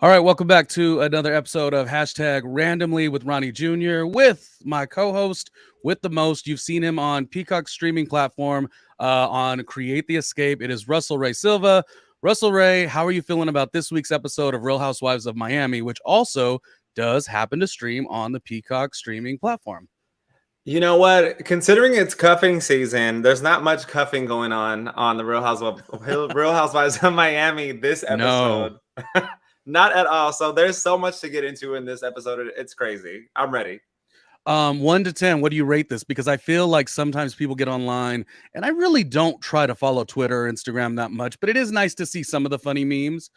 All right, welcome back to another episode of hashtag randomly with Ronnie Jr. with my co-host with the most. You've seen him on Peacock streaming platform on Create the Escape. It is Russell Ray Silva. Russell Ray, how are you feeling about this week's episode of Real Housewives of Miami, which also does happen to stream on the Peacock streaming platform? You know what? Considering it's cuffing season, there's not much cuffing going on the Real Housewives of Miami this No. episode. Not at all. So there's so much to get into in this episode. It's crazy. I'm ready. 1 to 10, what do you rate this? Because I feel like sometimes people get online, and I really don't try to follow Twitter or Instagram that much, but it is nice to see some of the funny memes.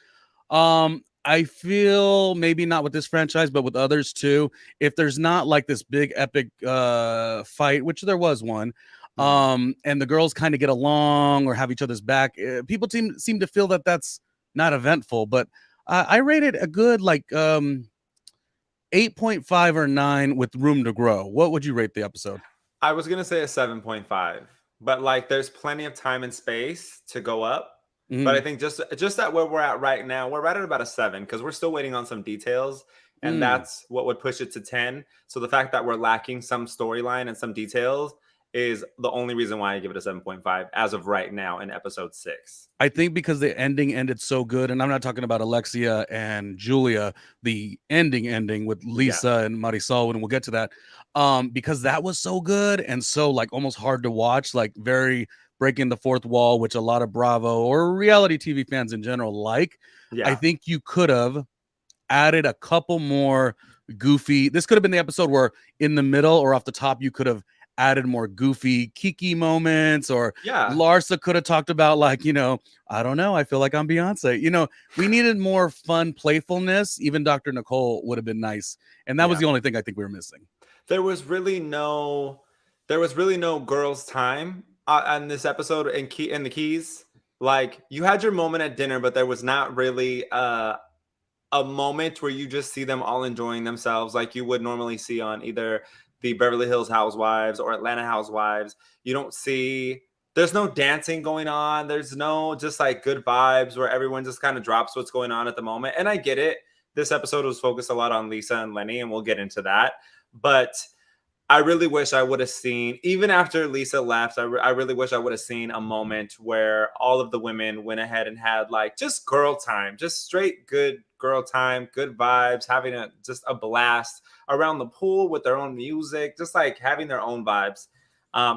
I feel maybe not with this franchise, but with others too. If there's not like this big epic fight, which there was one, and the girls kind of get along or have each other's back, people seem to feel that that's not eventful. But I rated a good 8.5 or 9 with room to grow. What would you rate the episode? I was gonna say a 7.5, but like there's plenty of time and space to go up. But I think just at where we're at right now, we're right at about a 7 because we're still waiting on some details, and that's what would push it to 10. So the fact that we're lacking some storyline and some details is the only reason why I give it a 7.5 as of right now in episode 6. I think because the ending ended so good, and I'm not talking about Alexia and Julia, the ending with Lisa and Marisol, and we'll get to that. Because that was so good and so like almost hard to watch, like very breaking the fourth wall, which a lot of Bravo or reality TV fans in general like. I think you could have added a couple more goofy. This could have been the episode where in the middle or off the top, you could have added more goofy Kiki moments, or Larsa could have talked about like, I don't know, I feel like I'm Beyonce. We needed more fun playfulness. Even Dr. Nicole would have been nice. And that was the only thing I think we were missing. There was really no girls' time on this episode in the Keys. Like you had your moment at dinner, but there was not really a moment where you just see them all enjoying themselves like you would normally see on either the Beverly Hills Housewives or Atlanta Housewives. You don't see, there's no dancing going on. There's no just like good vibes where everyone just kind of drops what's going on at the moment. And I get it. This episode was focused a lot on Lisa and Lenny, and we'll get into that. But I really wish I would have seen, even after Lisa left, I really wish I would have seen a moment where all of the women went ahead and had like just girl time, just straight good girl time, good vibes, having just a blast around the pool with their own music, just like having their own vibes.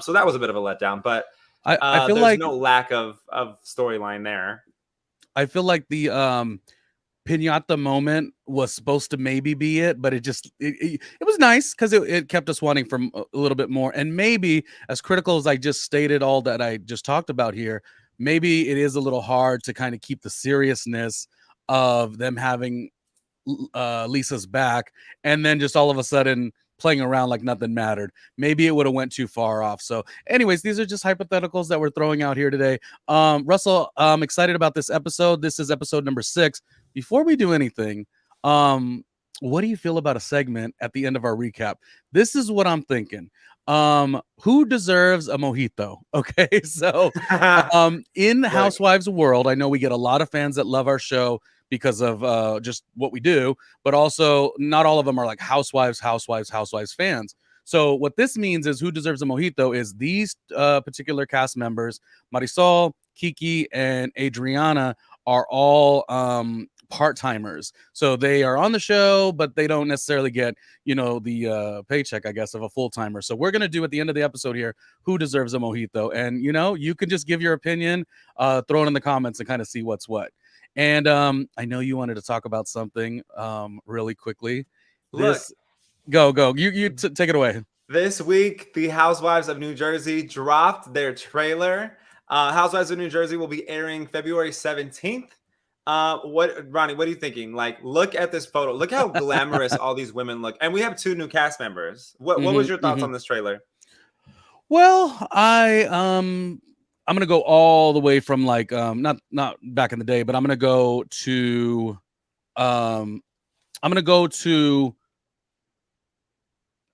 So that was a bit of a letdown, but I feel there's like no lack of storyline there. I feel like the pinata moment was supposed to maybe be it, but it was nice because it kept us wanting for a little bit more. And maybe as critical as I just stated all that I just talked about here, maybe it is a little hard to kind of keep the seriousness of them having Lisa's back and then just all of a sudden playing around like nothing mattered. Maybe it would have went too far off. So anyways, these are just hypotheticals that we're throwing out here today. Russell, I'm excited about this episode. This is episode number 6. Before we do anything, what do you feel about a segment at the end of our recap? This is what I'm thinking. Who deserves a mojito? Okay, so in the Housewives world, I know we get a lot of fans that love our show because of just what we do, but also not all of them are like Housewives fans. So what this means is who deserves a mojito is these particular cast members, Marisol, Kiki, and Adriana are all part-timers. So they are on the show, but they don't necessarily get, the paycheck, I guess, of a full-timer. So we're going to do at the end of the episode here, who deserves a mojito. And, you can just give your opinion, throw it in the comments and kind of see what's what. And I know you wanted to talk about something really quickly. Go. You take it away. This week, the Housewives of New Jersey dropped their trailer. Housewives of New Jersey will be airing February 17th. Ronnie, what are you thinking? Like, look at this photo. Look how glamorous all these women look. And we have 2 new cast members. What was your thoughts on this trailer? Well, I'm gonna go all the way from like not back in the day, but I'm gonna go to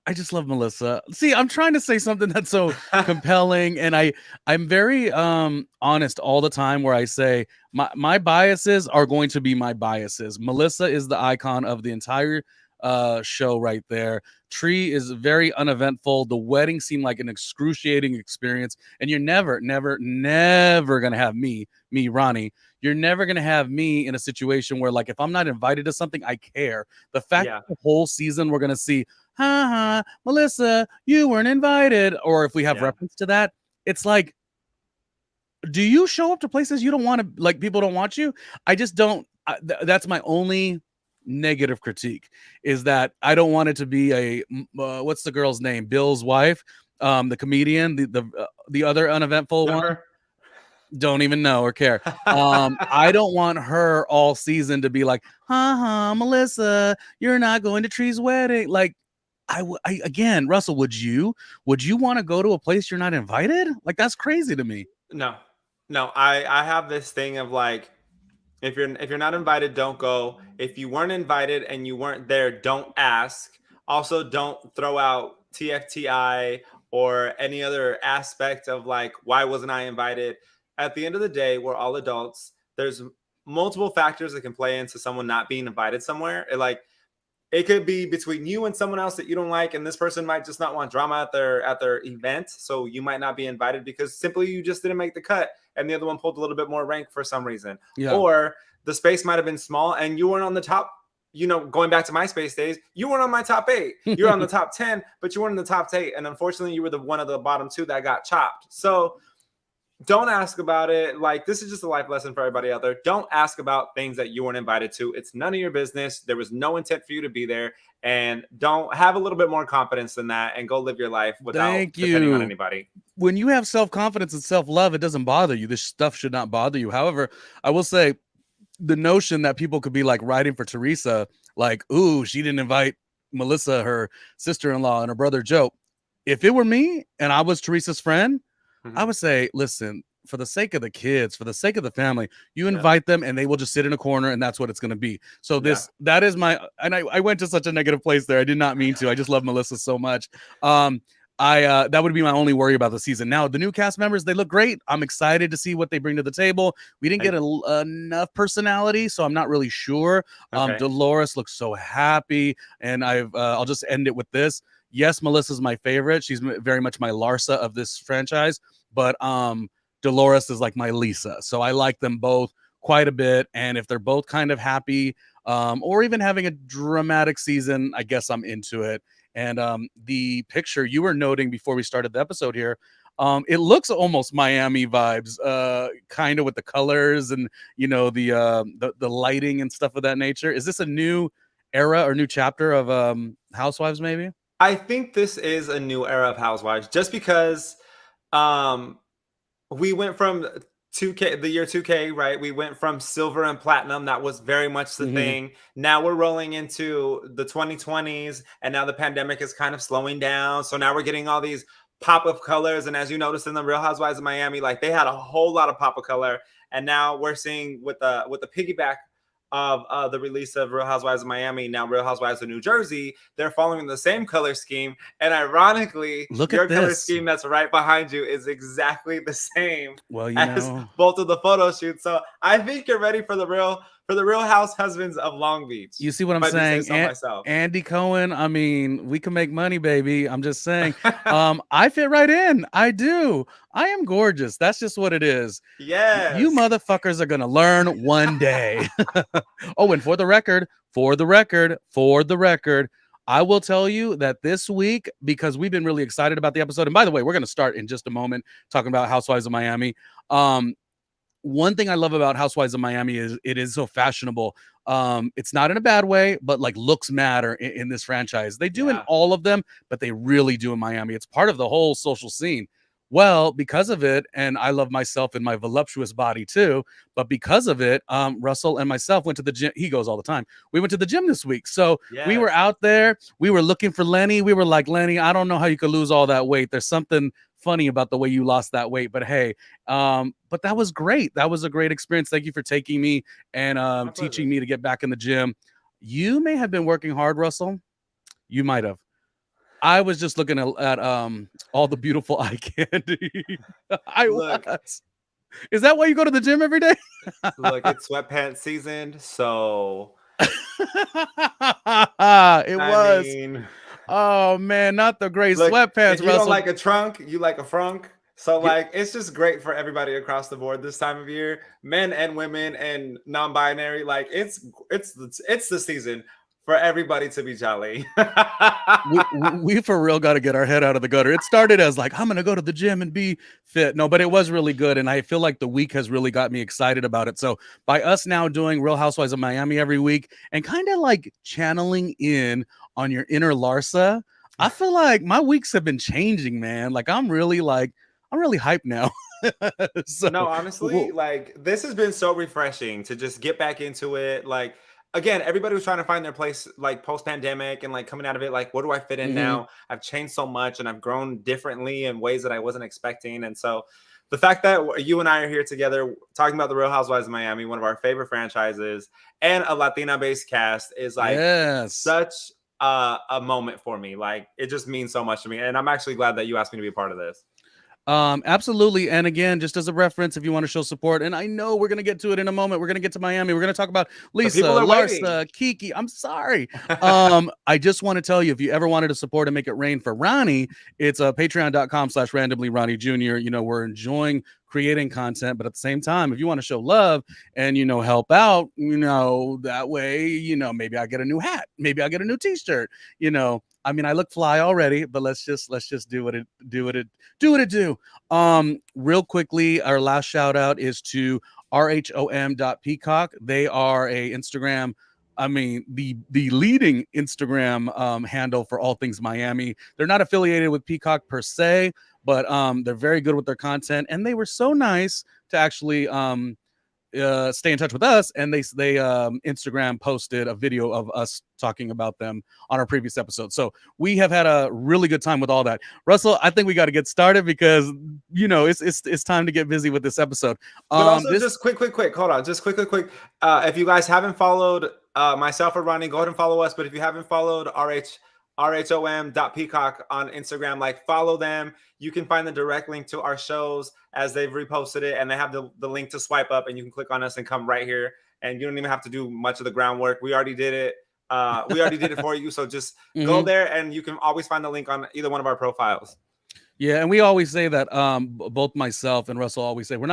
I just love Melissa. See, I'm trying to say something that's so compelling, and I'm very honest all the time where I say my biases are going to be my biases. Melissa is the icon of the entire show right there. Tree is very uneventful. The wedding seemed like an excruciating experience, and you're never gonna have me, Ronnie. You're never gonna have me in a situation where, like, if I'm not invited to something, I care. The fact Yeah, that the whole season we're gonna see, haha, Melissa, you weren't invited. Or if we have yeah, reference to that, it's like, do you show up to places you don't want to, like, people don't want you? I just don't. That's my only negative critique, is that I don't want it to be what's the girl's name? Bill's wife, the comedian, the other uneventful one. Jennifer. Don't even know or care. I don't want her all season to be like, haha, Melissa, you're not going to Tree's wedding. Like, again, Russell, would you want to go to a place you're not invited? Like, that's crazy to me. No, no. I have this thing of like, if you're not invited, don't go. If you weren't invited and you weren't there, don't ask. Also, don't throw out TFTI or any other aspect of like, why wasn't I invited? At the end of the day, we're all adults. There's multiple factors that can play into someone not being invited somewhere. Like, it could be between you and someone else that you don't like, and this person might just not want drama at their event, so you might not be invited because simply you just didn't make the cut, and the other one pulled a little bit more rank for some reason. Yeah. Or the space might have been small and you weren't on the top. Going back to MySpace days, you weren't on my top 8. You're on the top 10, but you weren't in the top 8, and unfortunately, you were the one of the bottom 2 that got chopped. So don't ask about it. Like, this is just a life lesson for everybody out there. Don't ask about things that you weren't invited to. It's none of your business. There was no intent for you to be there. And don't have a little bit more confidence than that and go live your life without depending on anybody. When you have self-confidence and self-love, it doesn't bother you. This stuff should not bother you. However, I will say the notion that people could be like writing for Teresa, like, ooh, she didn't invite Melissa, her sister-in-law, and her brother Joe. If it were me and I was Teresa's friend, I would say, listen, for the sake of the kids, for the sake of the family, you invite them and they will just sit in a corner, and that's what it's going to be. So that is I went to such a negative place there. I did not mean to. I just love Melissa so much. That would be my only worry about the season. Now, the new cast members, they look great. I'm excited to see what they bring to the table. We didn't get enough personality, so I'm not really sure. Dolores looks so happy, and I'll just end it with this. Yes, Melissa's my favorite. She's very much my Larsa of this franchise, but Dolores is like my Lisa. So I like them both quite a bit. And if they're both kind of happy, or even having a dramatic season, I guess I'm into it. And the picture you were noting before we started the episode here, it looks almost Miami vibes, kind of with the colors and the lighting and stuff of that nature. Is this a new era or new chapter of Housewives? Maybe. I think this is a new era of Housewives, just because we went from 2K, the year 2K, right? We went from silver and platinum. That was very much the thing. Now we're rolling into the 2020s, and now the pandemic is kind of slowing down. So now we're getting all these pop of colors. And as you noticed in the Real Housewives of Miami, like, they had a whole lot of pop of color. And now we're seeing with the piggyback of the release of Real Housewives of Miami, now Real Housewives of New Jersey, they're following the same color scheme. And ironically, your color scheme that's right behind you is exactly the same as both of the photo shoots. So I think you're ready for the Real House Husbands of Long Beach. You see what I'm saying? Andy Cohen, I mean, we can make money, baby. I'm just saying. I fit right in. I do. I am gorgeous. That's just what it is. Yes. You motherfuckers are going to learn one day. Oh, and for the record, I will tell you that this week, because we've been really excited about the episode. And by the way, we're going to start in just a moment talking about Housewives of Miami. One thing I love about Housewives of Miami is it is so fashionable. It's not in a bad way, but like, looks matter in this franchise. They do in all of them, but they really do in Miami. It's part of the whole social scene. Well, because of it, and I love myself and my voluptuous body too, but because of it, Russell and myself went to the gym. He goes all the time. We went to the gym this week. So we were out there. We were looking for Lenny. We were like, Lenny, I don't know how you could lose all that weight. There's something funny about the way you lost that weight, but hey, but that was great. That was a great experience. Thank you for taking me and teaching me to get back in the gym. You may have been working hard, Russell. You might have. I was just looking at all the beautiful eye candy. I Look, was. Is that why you go to the gym every day? look, it's sweatpants season, so It I was. mean, Oh man, not the gray look, sweatpants, if you don't Russell. like a trunk, you like a frunk. So Yeah, like it's just great for everybody across the board this time of year, men and women and non-binary. Like it's the season for everybody to be jolly. we for real got to get our head out of the gutter. It started as like I'm gonna go to the gym and be fit. No, but it was really good, and I feel like the week has really got me excited about it. So by us now doing Real Housewives of Miami every week and kind of like channeling in on your inner Larsa, I feel like my weeks have been changing, man. I'm really hyped now. So No, honestly, like this has been so refreshing to just get back into it. Like again, everybody was trying to find their place like post-pandemic and like coming out of it, like, what do I fit in mhm. now? I've changed so much and I've grown differently in ways that I wasn't expecting. And so the fact that you and I are here together talking about the Real Housewives of Miami, one of our favorite franchises, and a Latina-based cast is like Yes. such a moment for me. Like it just means so much to me. And I'm actually glad that you asked me to be a part of this. Absolutely. And again, just as a reference, if you want to show support, and I know we're gonna get to it in a moment, we're gonna get to Miami. We're gonna talk about The Lisa, people are waiting. Larsa, Kiki. I'm sorry. I just want to tell you, if you ever wanted to support and make it rain for Ronnie, it's patreon.com/randomlyRJ Jr. You know, we're enjoying creating content, but at the same time, if you want to show love and help out, that way, maybe I get a new hat, maybe I get a new t-shirt, I mean, I look fly already, but let's just do what it do. Real quickly, our last shout out is to RHOM.peacock. They are a Instagram. I mean, the leading Instagram handle for all things Miami. They're not affiliated with Peacock per se, but they're very good with their content, and they were so nice to actually stay in touch with us, and they Instagram posted a video of us talking about them on our previous episode. So we have had a really good time with all that. Russell, I think we got to get started because it's time to get busy with this episode. But also, This just quick. Hold on, just quick. If you guys haven't followed myself or Ronnie, go ahead and follow us. But if you haven't followed RHOM.peacock on Instagram, like follow them. You can find the direct link to our shows as they've reposted it, and they have the link to swipe up, and you can click on us and come right here. And you don't even have to do much of the groundwork. We already did it. We already did it for you. So just go there, and you can always find the link on either one of our profiles. Yeah, and we always say that both myself and Russell always say we're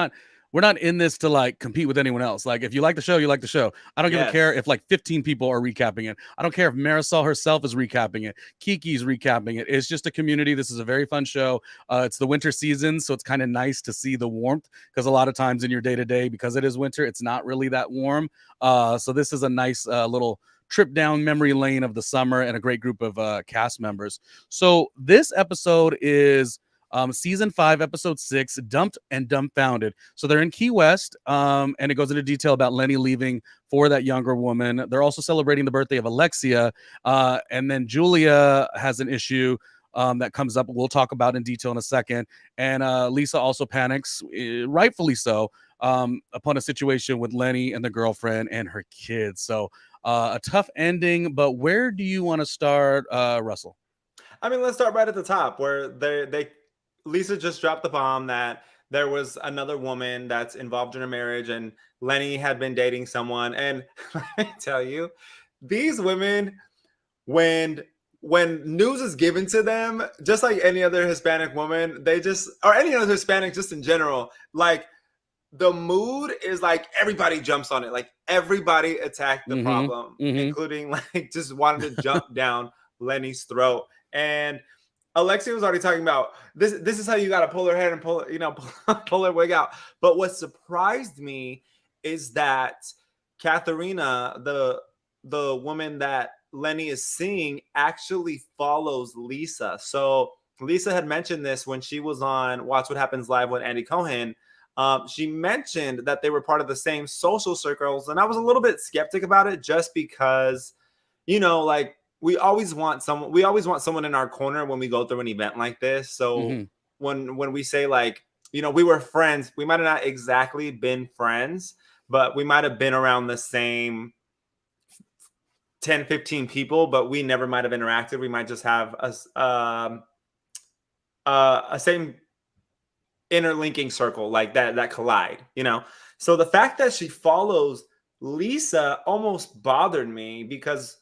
not in this to like compete with anyone else. Like if you like the show, you like the show. I don't give a care Yes. if like 15 people are recapping it. I don't care if Marisol herself is recapping it. Kiki's recapping it. It's just a community. This is a very fun show. It's the winter season, so it's kind of nice to see the warmth because a lot of times in your day to day, because it is winter, it's not really that warm. So this is a nice little trip down memory lane of the summer and a great group of cast members. So this episode is season 5, episode 6, Dumped and Dumbfounded. So they're in Key West, and it goes into detail about Lenny leaving for that younger woman. They're also celebrating the birthday of Alexia, and then Julia has an issue that comes up. We'll talk about in detail in a second. And Lisa also panics, rightfully so, upon a situation with Lenny and the girlfriend and her kids. So a tough ending. But where do you want to start, Russell? I mean, let's start right at the top where they Lisa just dropped the bomb that there was another woman that's involved in a marriage, and Lenny had been dating someone. And let me tell you, these women, when news is given to them, just like any other Hispanic woman, they just, or any other Hispanic just in general, like the mood is like everybody jumps on it. Like everybody attacked the problem, including like just wanted to jump down Lenny's throat. And Alexia was already talking about this. This is how you got to pull her hair and pull her wig out. But what surprised me is that Katharina, the woman that Lenny is seeing, actually follows Lisa. So Lisa had mentioned this when she was on Watch What Happens Live with Andy Cohen. She mentioned that they were part of the same social circles, and I was a little bit skeptic about it just because, like we always want someone in our corner when we go through an event like this. So when we say like, we were friends, we might have not exactly been friends, but we might have been around the same 10, 15 people, but we never might have interacted. We might just have a same interlinking circle like that collide, you know? So the fact that she follows Lisa almost bothered me because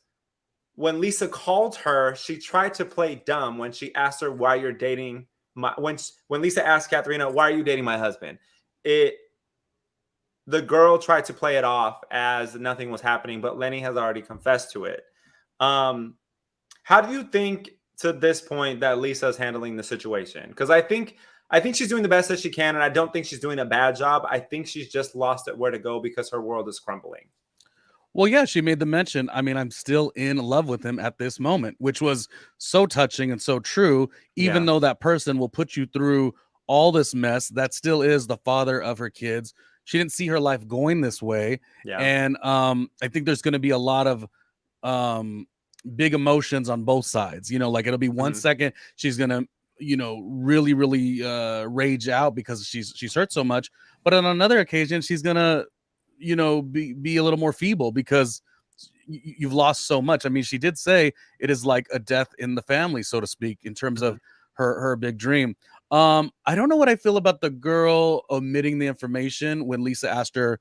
when Lisa called her, she tried to play dumb when she asked her why you're dating my when Lisa asked Katharina, why are you dating my husband? It the girl tried to play it off as nothing was happening, but Lenny has already confessed to it. Um, how do you think to this point that Lisa is handling the situation? Because I think she's doing the best that she can, and I don't think she's doing a bad job. I think she's just lost at where to go because her world is crumbling. Well, yeah, she made the mention. I mean, I'm still in love with him at this moment, which was so touching and so true. Even Yeah, though that person will put you through all this mess, that still is the father of her kids. She didn't see her life going this way. yeah. And I think there's going to be a lot of um, big emotions on both sides. Like it'll be one Mhm, second she's going to, really, really rage out because she's hurt so much. But on another occasion, she's going to be a little more feeble because you've lost so much. I mean, she did say it is like a death in the family, so to speak, in terms of mhm, her big dream. I don't know what I feel about the girl omitting the information when Lisa asked her,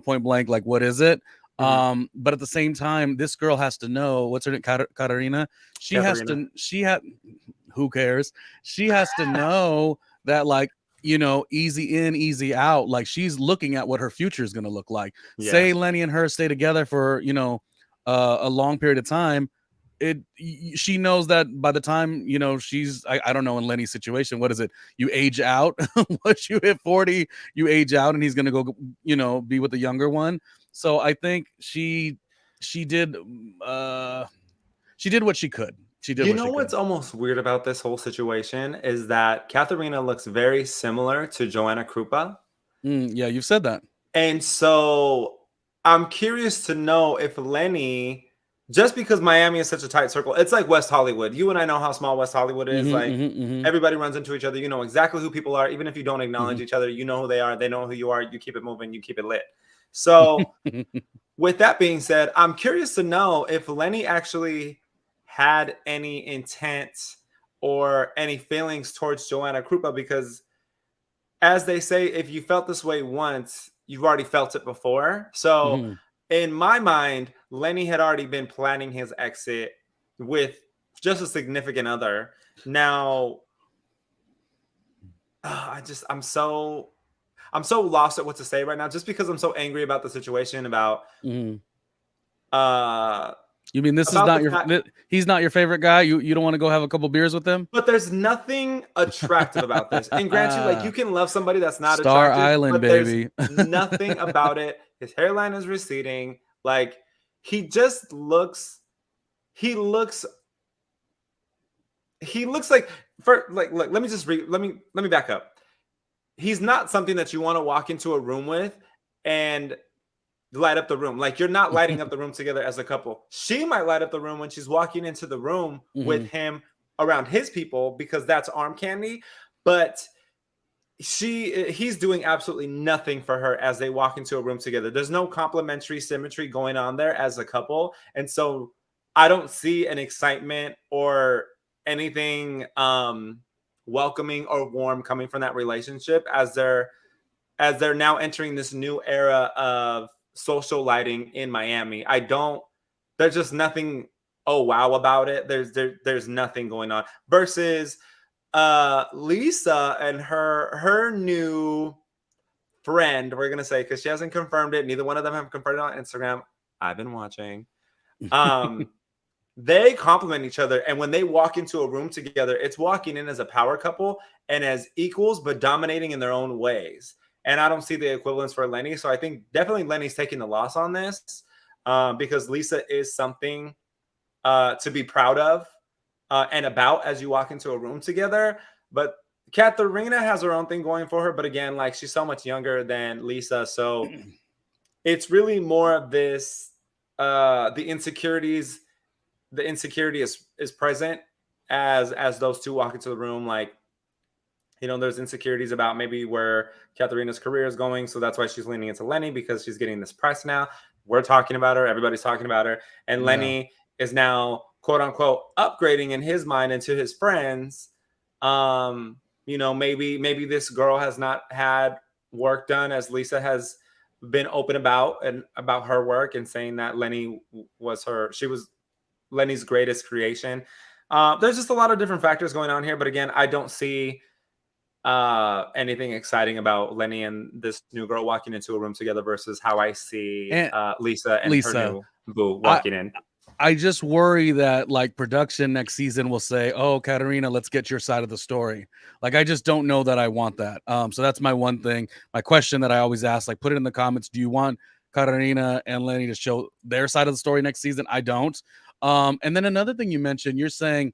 point blank, like, what is it? mhm. But at the same time, this girl has to know what's her name, Katarina. She has Katharina. to. She had. Who cares? She has to know that, like, easy in, easy out. Like she's looking at what her future is going to look like. Yeah. Say Lenny and her stay together for, a long period of time. She knows that by the time, she's, I don't know, in Lenny's situation, what is it? You age out. Once you hit 40, you age out and he's going to go, be with the younger one. So I think she did, she did what she could. She did You what know she what's could. almost weird about this whole situation is that Katharina looks very similar to Joanna Krupa. Yeah, you've said that. And so I'm curious to know if Lenny, just because Miami is such a tight circle, it's like West Hollywood. You and I know how small West Hollywood is. Mhm, Like mhm, everybody runs into each other. You know exactly who people are. Even if you don't acknowledge mhm, each other, you know who they are. They know who you are. You keep it moving. You keep it lit. So, mhm. with that being said, I'm curious to know if Lenny actually had any intent or any feelings towards Joanna Krupa because as they say, if you felt this way once, you've already felt it before. So, Mhm. in my mind, Lenny had already been planning his exit with just a significant other. Now, I'm so lost at what to say right now, just because I'm so angry about the situation Mhm. uh You mean this is about the not your fact. he's not your favorite guy? You don't wanna go have a couple beers with him? But there's nothing attractive about this. And grant you, like, you can love somebody that's not Star attractive, Island, but there's baby. nothing about it. His hairline is receding. Like, he just looks, he looks, he looks like, for like, look, let me back up. He's not something that you want to walk into a room with and light up the room. Like, you're not lighting up the room together as a couple. She might light up the room when she's walking into the room with Mhm. him around his people because that's arm candy. But he's doing absolutely nothing for her as they walk into a room together. There's no complementary symmetry going on there as a couple. And so I don't see an excitement or anything welcoming or warm coming from that relationship as they're now entering this new era of social lighting in Miami. There's just nothing oh wow about it. There's nothing going on versus Lisa and her new friend, we're gonna say, because she hasn't confirmed it. Neither one of them have confirmed it on Instagram. I've been watching. Um, they complement each other, and when they walk into a room together, it's walking in as a power couple and as equals, but dominating in their own ways. And I don't see the equivalence for Lenny, so I think definitely Lenny's taking the loss on this because Lisa is something to be proud of and about as you walk into a room together. But Katharina has her own thing going for her. But again, like she's so much younger than Lisa. So it's really more of this the insecurities, the insecurity is present as those two walk into the room. Like, there's insecurities about maybe where Katharina's career is going. So that's why she's leaning into Lenny because she's getting this press now. we're talking about her, everybody's talking about her, and Lenny is now quote unquote upgrading in his mind into his friends. You know, maybe this girl has not had work done, as Lisa has been open about, and about her work, and saying that Lenny was Lenny's greatest creation. There's just a lot of different factors going on here, but again, I don't see anything exciting about Lenny and this new girl walking into a room together versus how I see Lisa and her new boo walking in. I just worry that like production next season will say, "Oh, Katarina, let's get your side of the story." Like, I just don't know that I want that. So that's my one thing. My question that I always ask, like, put it in the comments. Do you want Katarina and Lenny to show their side of the story next season? I don't. And then another thing you mentioned, you're saying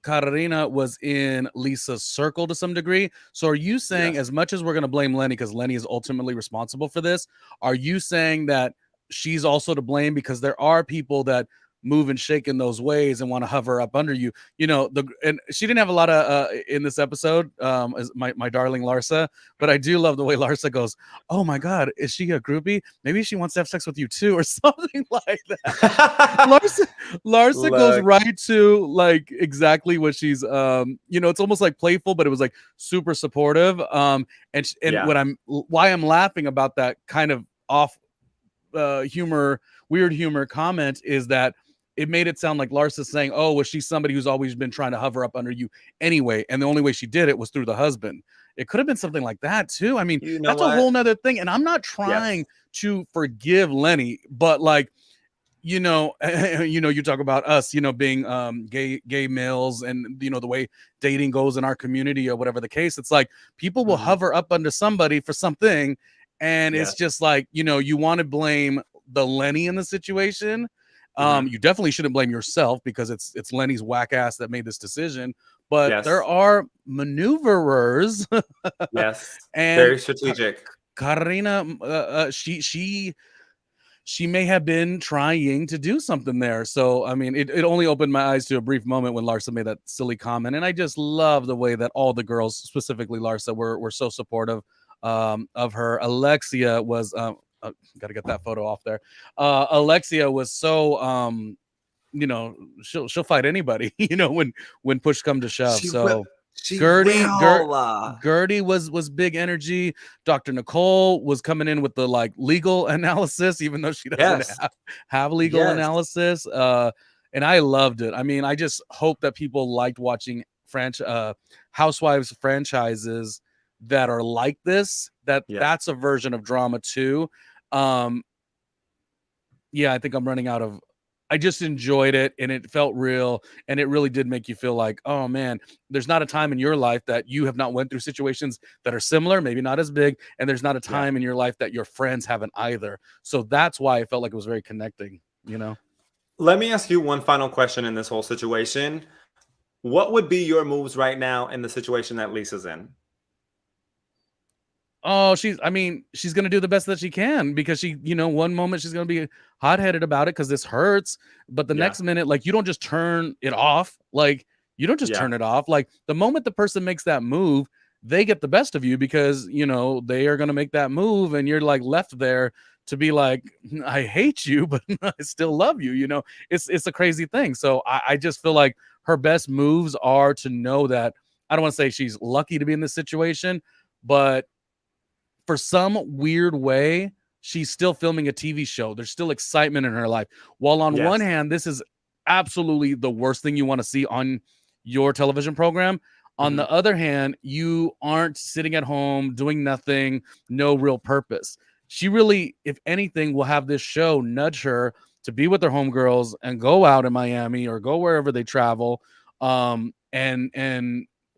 Katarina was in Lisa's circle to some degree. So are you saying, as much as we're going to blame Lenny because Lenny is ultimately responsible for this, are you saying that she's also to blame because there are people that move and shake in those ways and want to hover up under you? You know, and she didn't have a lot of in this episode, as my darling Larsa, but I do love the way Larsa goes, "Oh my God, is she a groupie? Maybe she wants to have sex with you too," or something like that. Larsa goes right to like exactly what she's you know, it's almost like playful, but it was like super supportive. And why I'm laughing about that kind of off weird humor comment is that it made it sound like Larsa saying, "Oh, was she somebody who's always been trying to hover up under you anyway? And the only way she did it was through the husband." It could have been something like that too. I mean, that's a whole nother thing. And I'm not trying to forgive Lenny, but like, you know, you talk about us, you know, being gay males, and you know the way dating goes in our community or whatever the case. It's like people will hover up under somebody for something, and it's just like, you know, you want to blame the Lenny in the situation. You definitely shouldn't blame yourself because it's Lenny's whack ass that made this decision. But there are maneuverers. Yes, and very strategic. Karina, she may have been trying to do something there. So, I mean, it only opened my eyes to a brief moment when Larsa made that silly comment. And I just love the way that all the girls, specifically Larsa, were so supportive of her. Alexia was, got to get that photo off there. Alexia was so, you know, she'll fight anybody, you know, when push come to shove. Gertie was big energy. Dr. Nicole was coming in with the like legal analysis, even though she doesn't have legal analysis. And I loved it. I mean, I just hope that people liked watching Housewives franchises that are like this. That's a version of drama too. I think I'm running out of. I just enjoyed it, and it felt real, and it really did make you feel like, oh man, there's not a time in your life that you have not went through situations that are similar, maybe not as big, and there's not a time in your life that your friends haven't either. So that's why I felt like it was very connecting, you know? Let me ask you one final question in this whole situation. What would be your moves right now in the situation that Lisa's in? Oh, she's going to do the best that she can because she, you know, one moment she's going to be hot-headed about it because this hurts. But the next minute, like, you don't just turn it off. Like, you don't just turn it off. Like, the moment the person makes that move, they get the best of you because, you know, they are going to make that move and you're like left there to be like, I hate you, but I still love you. You know, it's a crazy thing. So I just feel like her best moves are to know that, I don't want to say she's lucky to be in this situation, but for some weird way, she's still filming a TV show. There's still excitement in her life. While on one hand, this is absolutely the worst thing you want to see on your television program. On the other hand, you aren't sitting at home doing nothing, no real purpose. She really, if anything, will have this show nudge her to be with her homegirls and go out in Miami or go wherever they travel, and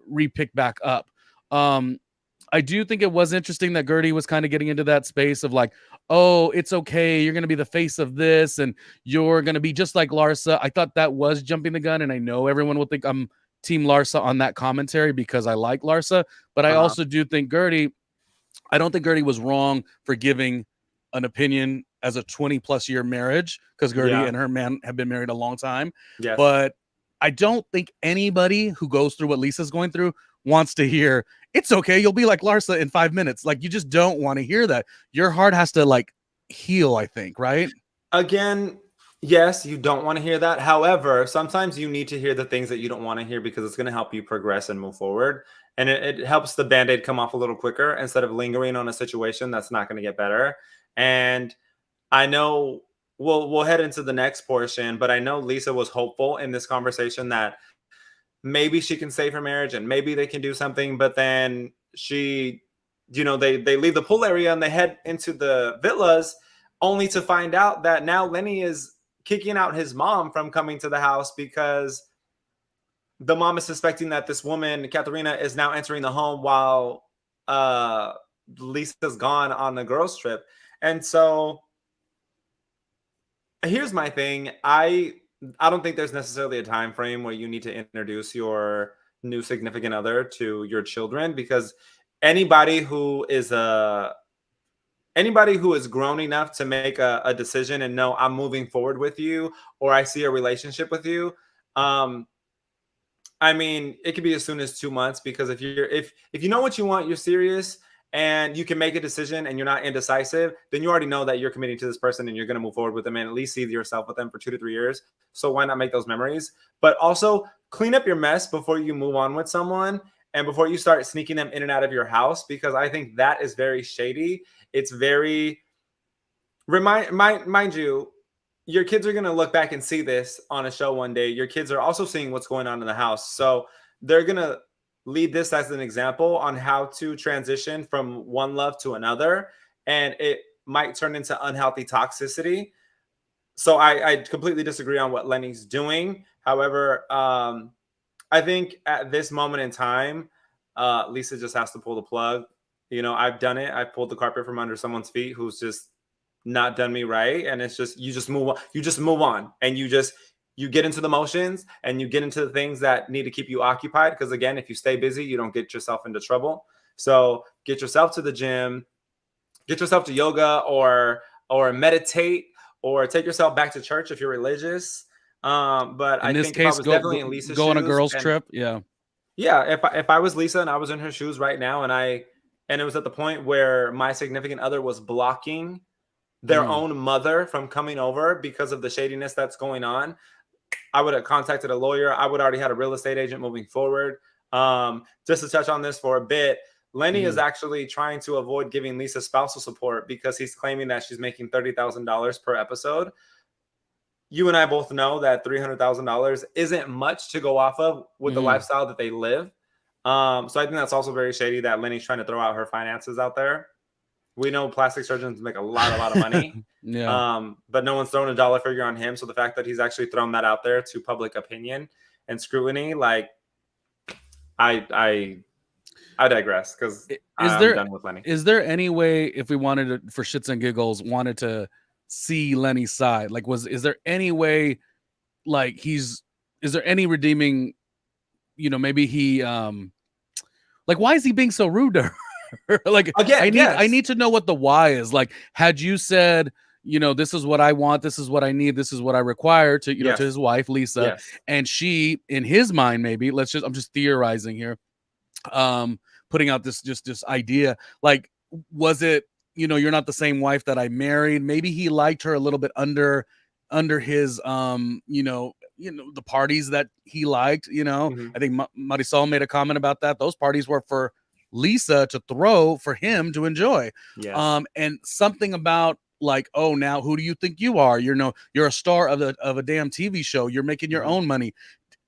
re-pick back up. I do think it was interesting that Gertie was kind of getting into that space of like, oh, it's okay. You're going to be the face of this and you're going to be just like Larsa. I thought that was jumping the gun. And I know everyone will think I'm team Larsa on that commentary because I like Larsa. But I also do think I don't think Gertie was wrong for giving an opinion as a 20+ year marriage because Gertie and her man have been married a long time. Yes. But I don't think anybody who goes through what Lisa's going through wants to hear, it's okay, you'll be like Larsa in 5 minutes. Like, you just don't want to hear that. Your heart has to like heal, I think, right? Again, yes, you don't want to hear that. However, sometimes you need to hear the things that you don't want to hear because it's going to help you progress and move forward. And it helps the band-aid come off a little quicker instead of lingering on a situation that's not going to get better. And I know we'll head into the next portion, but I know Lisa was hopeful in this conversation that maybe she can save her marriage and maybe they can do something. But then she, they leave the pool area and they head into the villas, only to find out that now Lenny is kicking out his mom from coming to the house because the mom is suspecting that this woman, Katharina, is now entering the home while Lisa's gone on the girls' trip. And so here's my thing. I don't think there's necessarily a time frame where you need to introduce your new significant other to your children, because anybody who is grown enough to make a decision and know I'm moving forward with you, or I see a relationship with you, I mean, it could be as soon as 2 months, because if you know what you want, you're serious, and you can make a decision and you're not indecisive, then you already know that you're committing to this person and you're going to move forward with them and at least see yourself with them for 2 to 3 years. So why not make those memories? But also clean up your mess before you move on with someone and before you start sneaking them in and out of your house, because I think that is very shady. It's very mind you, your kids are going to look back and see this on a show one day. Your kids are also seeing what's going on in the house. So they're going to lead this as an example on how to transition from one love to another. And it might turn into unhealthy toxicity. So I completely disagree on what Lenny's doing. However, I think at this moment in time, Lisa just has to pull the plug. I've done it. I pulled the carpet from under someone's feet who's just not done me right, and it's just you just move on and you get into the motions and you get into the things that need to keep you occupied, because again, if you stay busy, you don't get yourself into trouble. So get yourself to the gym, get yourself to yoga, or meditate, or take yourself back to church if you're religious. But In I this think if I case, was definitely in Lisa's go on a shoes, girls' and trip. Yeah. if I was Lisa and I was in her shoes right now, and it was at the point where my significant other was blocking their own mother from coming over because of the shadiness that's going on, I would have contacted a lawyer. I would already had a real estate agent moving forward. Just to touch on this for a bit, Lenny is actually trying to avoid giving Lisa spousal support because he's claiming that she's making $30,000 per episode. You and I both know that $300,000 isn't much to go off of with the lifestyle that they live. So I think that's also very shady that Lenny's trying to throw out her finances out there. We know plastic surgeons make a lot of money. Yeah. But no one's thrown a dollar figure on him. So the fact that he's actually thrown that out there to public opinion and scrutiny, like, I digress, because I'm done with Lenny. Is there any way, if we wanted to, for shits and giggles, wanted to see Lenny's side, like, is there any way, like, is there any redeeming, maybe he, like, why is he being so rude to her? Like, Again, I need to know what the why is. Like, had you said, this is what I want, this is what I need, this is what I require to, to his wife, Lisa, and she, in his mind, maybe, I'm just theorizing here, putting out this idea, like, was it, you're not the same wife that I married? Maybe he liked her a little bit under his, the parties that he liked, I think Marisol made a comment about that. Those parties were for Lisa to throw, for him to enjoy. And something about, like, oh, now who do you think you are? You're a star of a damn TV show. You're making your own money.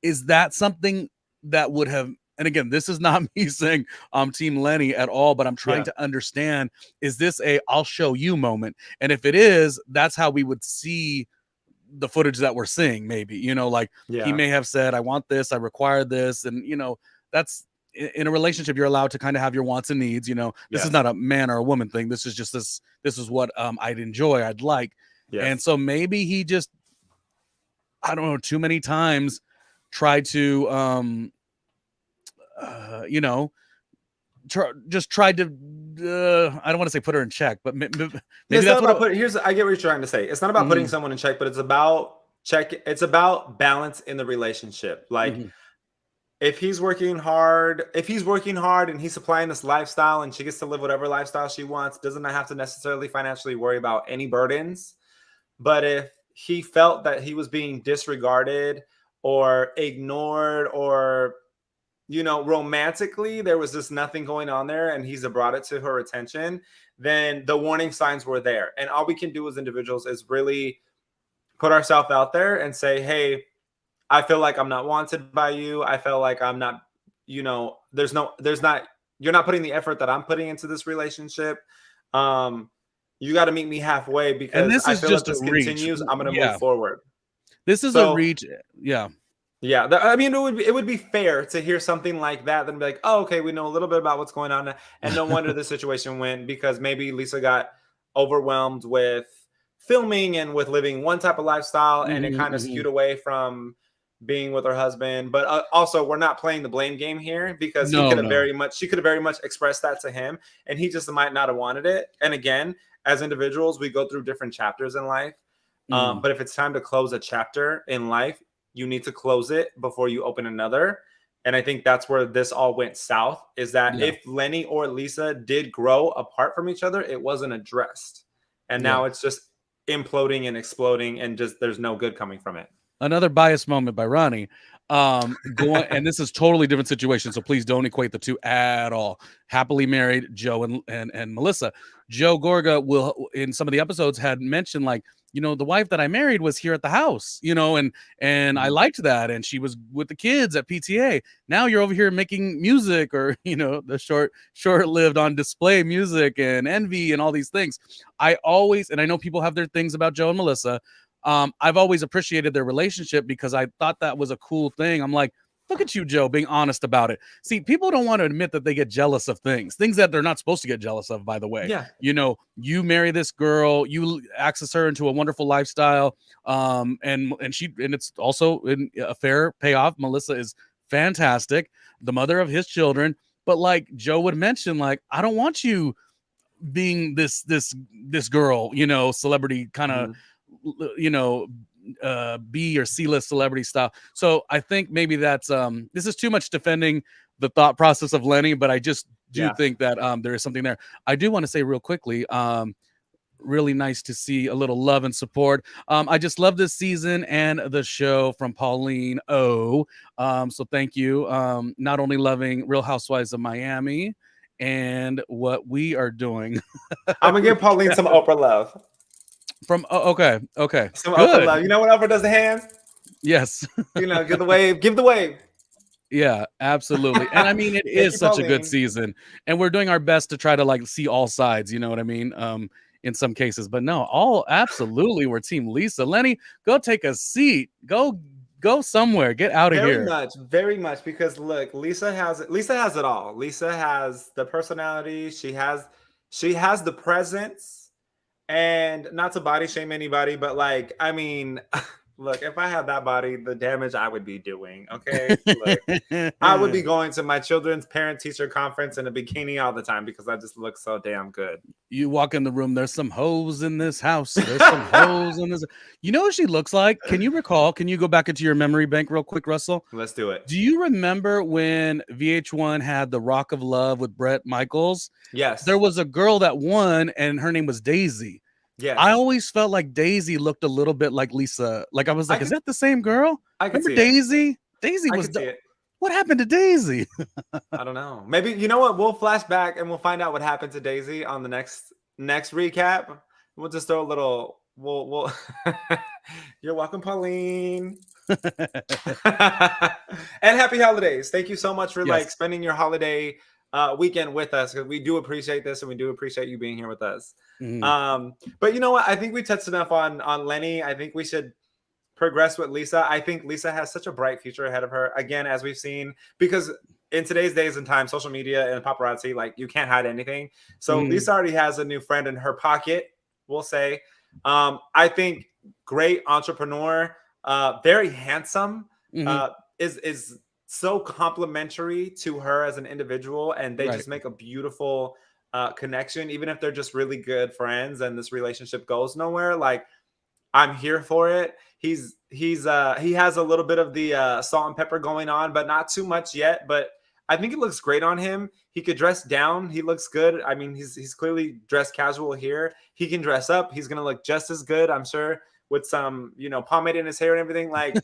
Is that something that would have, and again, this is not me saying I'm Team Lenny at all, but I'm trying to understand, is this a I'll show you moment? And if it is, that's how we would see the footage that we're seeing, maybe, he may have said, I want this, I require this. And, that's, in a relationship, you're allowed to kind of have your wants and needs. This is not a man or a woman thing. This is just this is what I'd enjoy, I'd like. And so maybe he just, I don't know, too many times tried to tried to I don't want to say put her in check, but maybe that's what I get what you're trying to say. It's not about putting someone in check, but it's about balance in the relationship. Like, if he's working hard, and he's supplying this lifestyle and she gets to live whatever lifestyle she wants, doesn't have to necessarily financially worry about any burdens. But if he felt that he was being disregarded or ignored, or, you know, romantically, there was just nothing going on there, and he's brought it to her attention, then the warning signs were there. And all we can do as individuals is really put ourselves out there and say, hey, I feel like I'm not wanted by you. I feel like I'm not, you know, you're not putting the effort that I'm putting into this relationship. You got to meet me halfway, And because this I is feel if just a this reach. continues, I'm going to move Yeah, forward. this is a So, reach. Yeah. yeah, I mean, it would be fair to hear something like that, then be like, oh, okay, we know a little bit about what's going on, and no wonder the situation went, because maybe Lisa got overwhelmed with filming and with living one type of lifestyle, and it kind of skewed away from being with her husband. But also, we're not playing the blame game here, because No, no. she could have very much expressed that to him, and he just might not have wanted it. And again, as individuals, we go through different chapters in life. But if it's time to close a chapter in life, you need to close it before you open another. And I think that's where this all went south, is that Yeah. if Lenny or Lisa did grow apart from each other, it wasn't addressed. And Yeah. now it's just imploding and exploding, and just there's no good coming from it. Another biased moment by Ronnie. Going, and this is totally different situation, so please don't equate the two at all. Happily married Joe and Melissa. Joe Gorga will, in some of the episodes, had mentioned, like, you know, the wife that I married was here at the house, you know, and I liked that, and she was with the kids at PTA. Now you're over here making music, or, you know, the short-lived on display music and Envy and all these things. I always, and I know people have their things about Joe and Melissa. I've always appreciated their relationship, because I thought that was a cool thing. I'm like, look at you, Joe, being honest about it. See, people don't want to admit that they get jealous of things that they're not supposed to get jealous of, by the way. Yeah. You know, you marry this girl, you access her into a wonderful lifestyle. And it's also a fair payoff. Melissa is fantastic, the mother of his children. But like Joe would mention, like, I don't want you being this girl, you know, celebrity kind of, you know, B or C-list celebrity style. So I think maybe that's this is too much defending the thought process of Lenny, but I just do think that there is something there. I do want to say real quickly, really nice to see a little love and support. I just love this season and the show from Pauline O. So thank you. Not only loving Real Housewives of Miami and what we are doing. I'm gonna give Pauline some Oprah love. From okay, Some good. Oprah love. You know when Oprah does the hands? Yes. You know, give the wave, give the wave. Yeah, absolutely. And I mean, it is such a good season, and we're doing our best to try to like see all sides. You know what I mean? In some cases, but no, all absolutely. We're Team Lisa. Lenny, go take a seat. Go somewhere. Get out of here. Very much. Because look, Lisa has it all. Lisa has the personality. She has the presence. And not to body shame anybody, but like, I mean, look, if I had that body, the damage I would be doing, okay? Look, I would be going to my children's parent-teacher conference in a bikini all the time, because I just look so damn good. You walk in the room, there's some hoes in this house. There's some hoes in this. You know what she looks like? Can you recall? Can you go back into your memory bank real quick, Russell? Let's do it. Do you remember when VH1 had the Rock of Love with Bret Michaels? Yes. There was a girl that won, and her name was Daisy. Yes. I always felt like Daisy looked a little bit like Lisa. Like I was like, is that the same girl? I could remember see Daisy? It. Daisy was. See it. What happened to Daisy? I don't know. Maybe, you know what? We'll flash back and we'll find out what happened to Daisy on the next recap. We'll just throw a little. We'll. You're welcome, Pauline. And happy holidays. Thank you so much for like spending your holiday weekend with us, because we do appreciate this, and we do appreciate you being here with us. But you know what? I think we touched enough on Lenny. I think we should progress with Lisa. I think Lisa has such a bright future ahead of her. Again, as we've seen, because in today's days and time, social media and paparazzi, like, you can't hide anything. So Lisa already has a new friend in her pocket, we'll say. I think great entrepreneur, very handsome, is so complimentary to her as an individual, and they just make a beautiful connection, even if they're just really good friends and this relationship goes nowhere. Like, I'm here for it. He has a little bit of the salt and pepper going on, but not too much yet. But I think it looks great on him. He could dress down. He looks good. I mean, he's clearly dressed casual here. He can dress up. He's gonna look just as good, I'm sure, with some pomade in his hair and everything. Like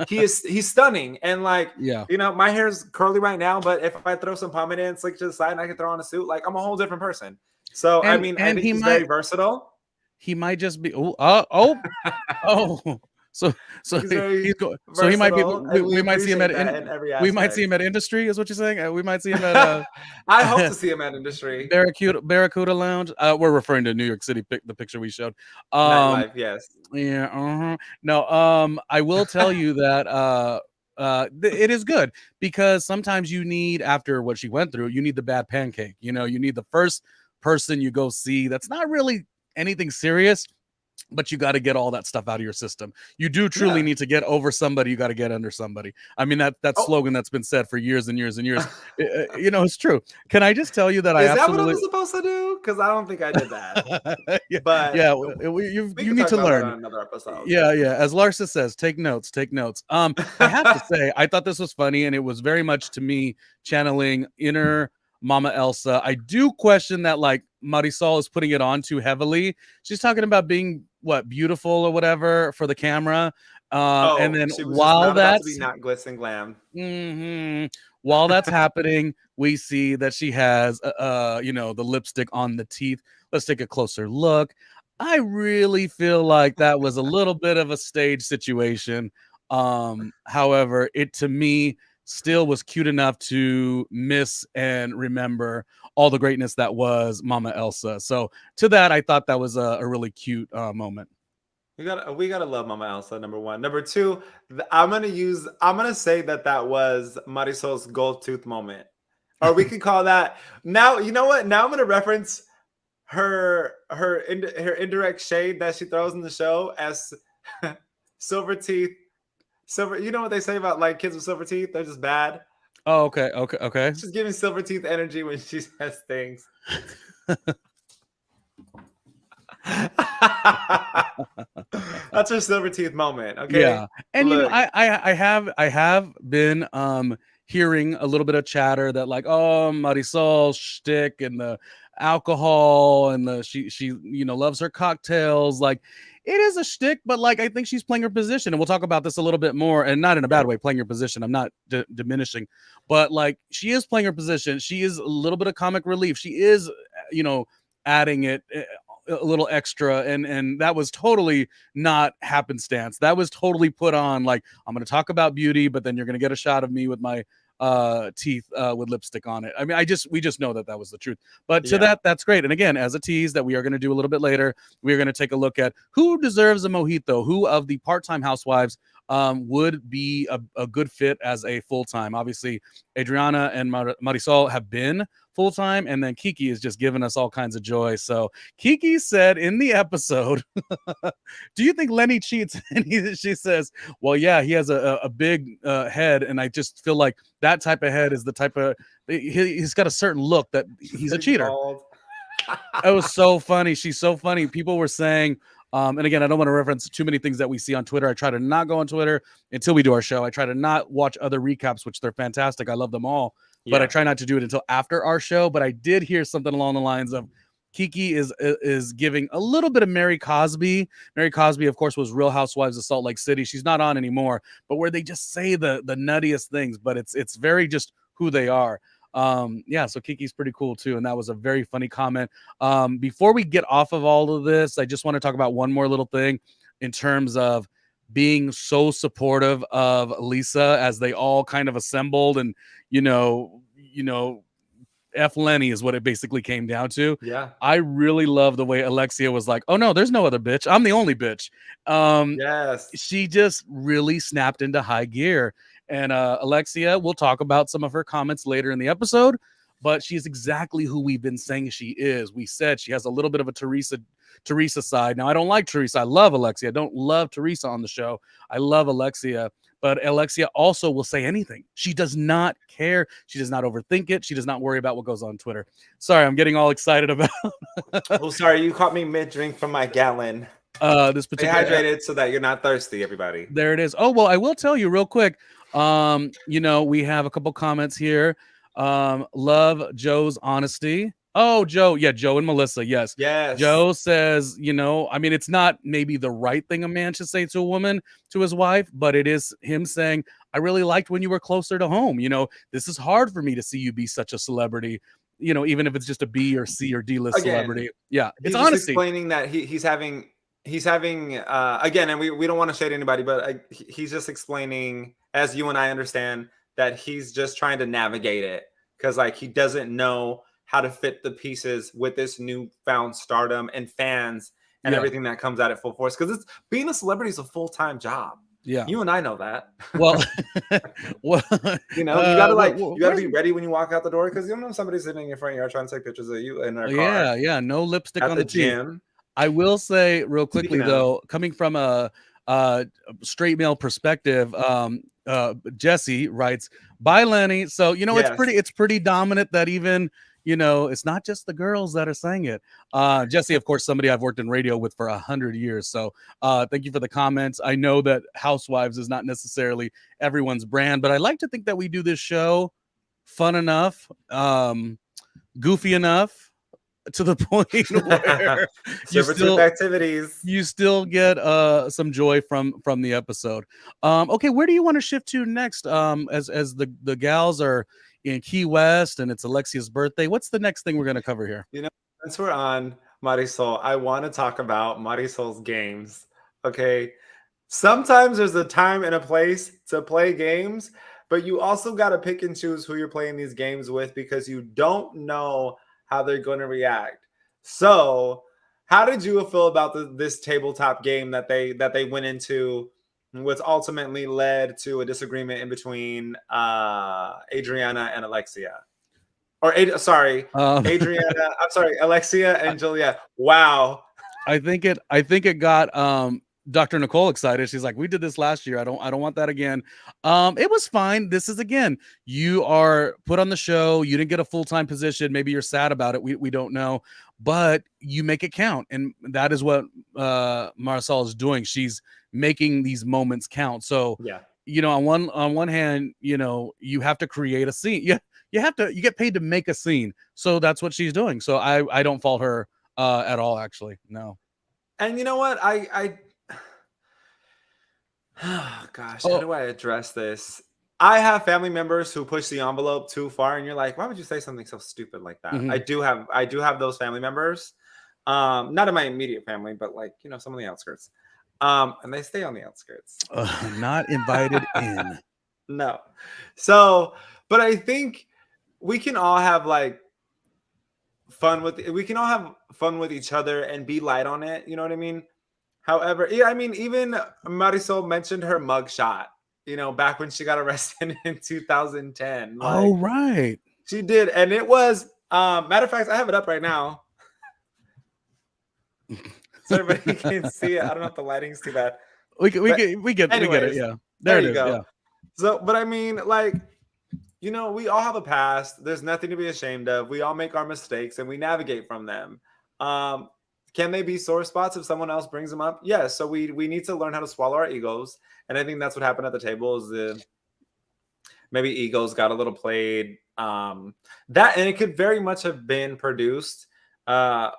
he's stunning. And like Yeah. my hair's curly right now, but if I throw some pomade in, slick to the side, and I can throw on a suit, like I'm a whole different person. So I mean, I think he's very versatile. He might just be oh. So he might be. We might see him at in every aspect. We might see him at Industry, is what you're saying. We might see him at. I hope to see him at Industry. Barracuda Lounge. We're referring to New York City. The picture we showed. Nightlife, yes. Yeah. No. I will tell you that. It is good because sometimes you need, after what she went through, you need the bad pancake. You need the first person you go see that's not really anything serious, but you got to get all that stuff out of your system. You do truly need to get over somebody. You got to get under somebody. I mean, that slogan that's been said for years and years and years. It's true. Can I just tell you that is that what I was supposed to do? Because I don't think I did that. But you need to learn. On another episode. Yeah. As Larsa says, take notes. I have to say, I thought this was funny, and it was very much, to me, channeling inner Mama Elsa. I do question that, like, Marisol is putting it on too heavily. She's talking about being beautiful or whatever for the camera. And then while that's not glitz and glam, while that's happening, we see that she has the lipstick on the teeth. Let's take a closer look. I really feel like that was a little bit of a stage situation. However, it, to me, still was cute enough to miss and remember all the greatness that was Mama Elsa. So to that, I thought that was a really cute moment. We gotta love Mama Elsa, number one. Number two, I'm gonna say that was Marisol's gold tooth moment, or we could call that. Now you know what? Now I'm gonna reference her indirect shade that she throws in the show as silver teeth. Silver, you know what they say about like kids with silver teeth? They're just bad. Oh, okay. She's giving silver teeth energy when she says things. That's her silver teeth moment. Okay. Yeah. And look, I have been hearing a little bit of chatter that, like, oh, Marisol shtick and the alcohol and she loves her cocktails. Like, it is a shtick, but like, I think she's playing her position, and we'll talk about this a little bit more, and not in a bad way, playing her position. I'm not diminishing, but like, she is playing her position. She is a little bit of comic relief. She is, adding it a little extra, and that was totally not happenstance. That was totally put on. Like, I'm going to talk about beauty, but then you're going to get a shot of me with my teeth with lipstick on it. I mean, we just know that was the truth. But to that's great. And again, as a tease that we are going to do a little bit later, we are going to take a look at who deserves a mojito, who of the part-time housewives would be a good fit as a full-time. Obviously, Adriana and Marisol have been full-time, and then Kiki is just giving us all kinds of joy. So Kiki said in the episode, do you think Lenny cheats? And she says, well, yeah, he has a big head, and I just feel like that type of head is the type of, he's got a certain look that he's a cheater. It was so funny. She's so funny. People were saying, and again, I don't want to reference too many things that we see on Twitter. I try to not go on Twitter until we do our show. I try to not watch other recaps, which they're fantastic. I love them all, but I try not to do it until after our show. But I did hear something along the lines of Kiki is giving a little bit of Mary Cosby. Mary Cosby, of course, was Real Housewives of Salt Lake City. She's not on anymore, but where they just say the nuttiest things, but it's very just who they are. So Kiki's pretty cool too, and that was a very funny comment. Before we get off of all of this, I just want to talk about one more little thing in terms of being so supportive of Lisa as they all kind of assembled, and F Lenny is what it basically came down to. Yeah, I really love the way Alexia was like, oh no, there's no other bitch, I'm the only bitch. Yes, she just really snapped into high gear. And Alexia, we'll talk about some of her comments later in the episode, but she's exactly who we've been saying she is. We said she has a little bit of a Teresa side. Now, I don't like Teresa. I love Alexia. I don't love Teresa on the show. I love Alexia, but Alexia also will say anything. She does not care. She does not overthink it. She does not worry about what goes on Twitter. Sorry, I'm getting all excited about. Oh, sorry. You caught me mid-drink from my gallon. This Stay particular hydrated so that you're not thirsty, everybody. there it is. Oh, well, I will tell you real quick. We have a couple comments here. Love Joe's honesty. Oh, Joe. Yeah, Joe and Melissa. Yes. Yes. Joe says, I mean, it's not maybe the right thing a man should say to a woman, to his wife, but it is him saying, I really liked when you were closer to home. This is hard for me to see you be such a celebrity, even if it's just a B or C or D list Again, celebrity. Yeah, it's he's just honesty. explaining that he's having again, and we don't want to shade anybody, but he's just explaining, as you and I understand, that he's just trying to navigate it because like he doesn't know how to fit the pieces with this newfound stardom and fans and Yeah. everything that comes at it full force, because it's being a celebrity is a full-time job. Yeah. You and I know that. Well, well, you gotta you gotta where's be ready when you walk out the door, because you don't know somebody's sitting in your front yard trying to take pictures of you in their car yeah, no lipstick at on the the teeth. gym. I will say real quickly Speaking of, though, coming from a straight male perspective, Jesse writes, "Bye, Lenny." So yes. it's pretty dominant that even it's not just the girls that are saying it. Jesse, of course, somebody I've worked in radio with for 100 years. So thank you for the comments. I know that Housewives is not necessarily everyone's brand, but I like to think that we do this show fun enough, goofy enough, to the point where you still get some joy from the episode. Okay, where do you want to shift to next? As the gals are in Key West and it's Alexia's birthday, what's the next thing we're going to cover here? Since we're on Marisol, I want to talk about Marisol's games. Okay, sometimes there's a time and a place to play games, but you also got to pick and choose who you're playing these games with, because you don't know how they're going to react. So how did you feel about this tabletop game that they went into, which ultimately led to a disagreement in between Adriana and Alexia? Adriana, I'm sorry, Alexia and Julia. Wow. I think it got Dr. Nicole excited. She's like, we did this last year. I don't want that again. It was fine. This is, again, you are put on the show. You didn't get a full-time position. Maybe you're sad about it. We don't know, but you make it count. And that is what Marisol is doing. She's making these moments count. So, yeah, on one hand, you have to create a scene. You get paid to make a scene. So that's what she's doing. So I don't fault her at all, actually. No. And you know what? Gosh, how do I address this? I have family members who push the envelope too far, and you're like, why would you say something so stupid like that? Mm-hmm. I do have those family members. Not in my immediate family, but like, some of the outskirts. And they stay on the outskirts. Not invited in. No. So, but I think we can all have fun with each other and be light on it. You know what I mean? However, yeah, I mean, even Marisol mentioned her mugshot, back when she got arrested in 2010. Oh, right. She did. And it was, matter of fact, I have it up right now. So everybody can see it. I don't know if the lighting's too bad. We get it. Yeah. There it is. Go. Yeah. So, but I mean, we all have a past. There's nothing to be ashamed of. We all make our mistakes and we navigate from them. Can they be sore spots if someone else brings them up? Yes. So we need to learn how to swallow our egos. And I think that's what happened at the table, is maybe egos got a little played. And it could very much have been produced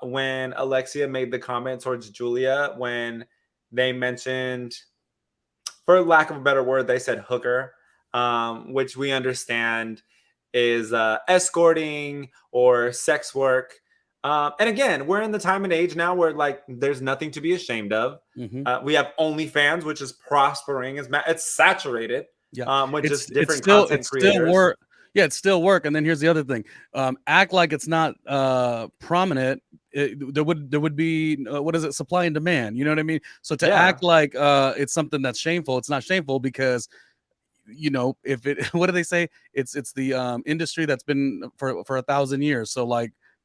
when Alexia made the comment towards Julia, when they mentioned, for lack of a better word, they said hooker, which we understand is escorting or sex work. And again, we're in the time and age now where there's nothing to be ashamed of. Mm-hmm. We have OnlyFans, which is prospering. It's saturated. Yeah. With just different content creators. Still work. Yeah, it's still work. And then here's the other thing: act like it's not prominent. There would be what is it? Supply and demand. You know what I mean? So to act like it's something that's shameful, it's not shameful, because if it what do they say? It's the industry that's been for 1,000 years. So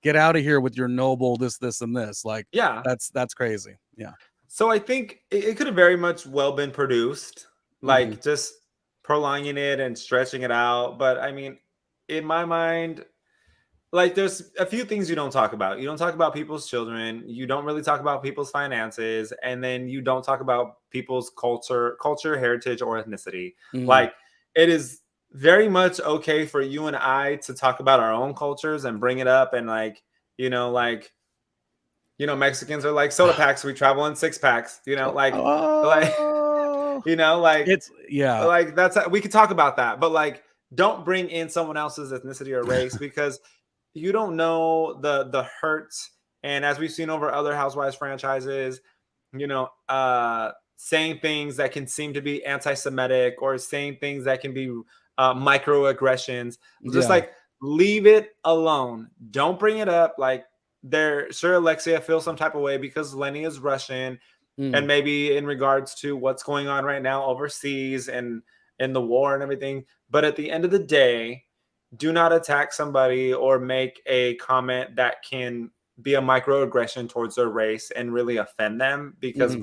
get out of here with your noble this and this. That's crazy. Yeah. So I think it could have very much well been produced, just prolonging it and stretching it out. But I mean, in my mind, like there's a few things you don't talk about. You don't talk about people's children. You don't really talk about people's finances, and then you don't talk about people's culture, heritage, or ethnicity. Mm, Like it is very much okay for you and I to talk about our own cultures and bring it up, and you know, like Mexicans are like soda packs. We travel in 6 packs. Like oh, you know, like it's yeah, like that's we could talk about that, but like don't bring in someone else's ethnicity or race because you don't know the hurts. And as we've seen over other Housewives franchises, saying things that can seem to be anti-Semitic or saying things that can be microaggressions, just yeah. like leave it alone. Don't bring it up. Like they're sure Alexia feels some type of way because Lenny is Russian, and Mm, maybe in regards to what's going on right now overseas and in the war and everything. But at the end of the day, do not attack somebody or make a comment that can be a microaggression towards their race and really offend them, because mhm.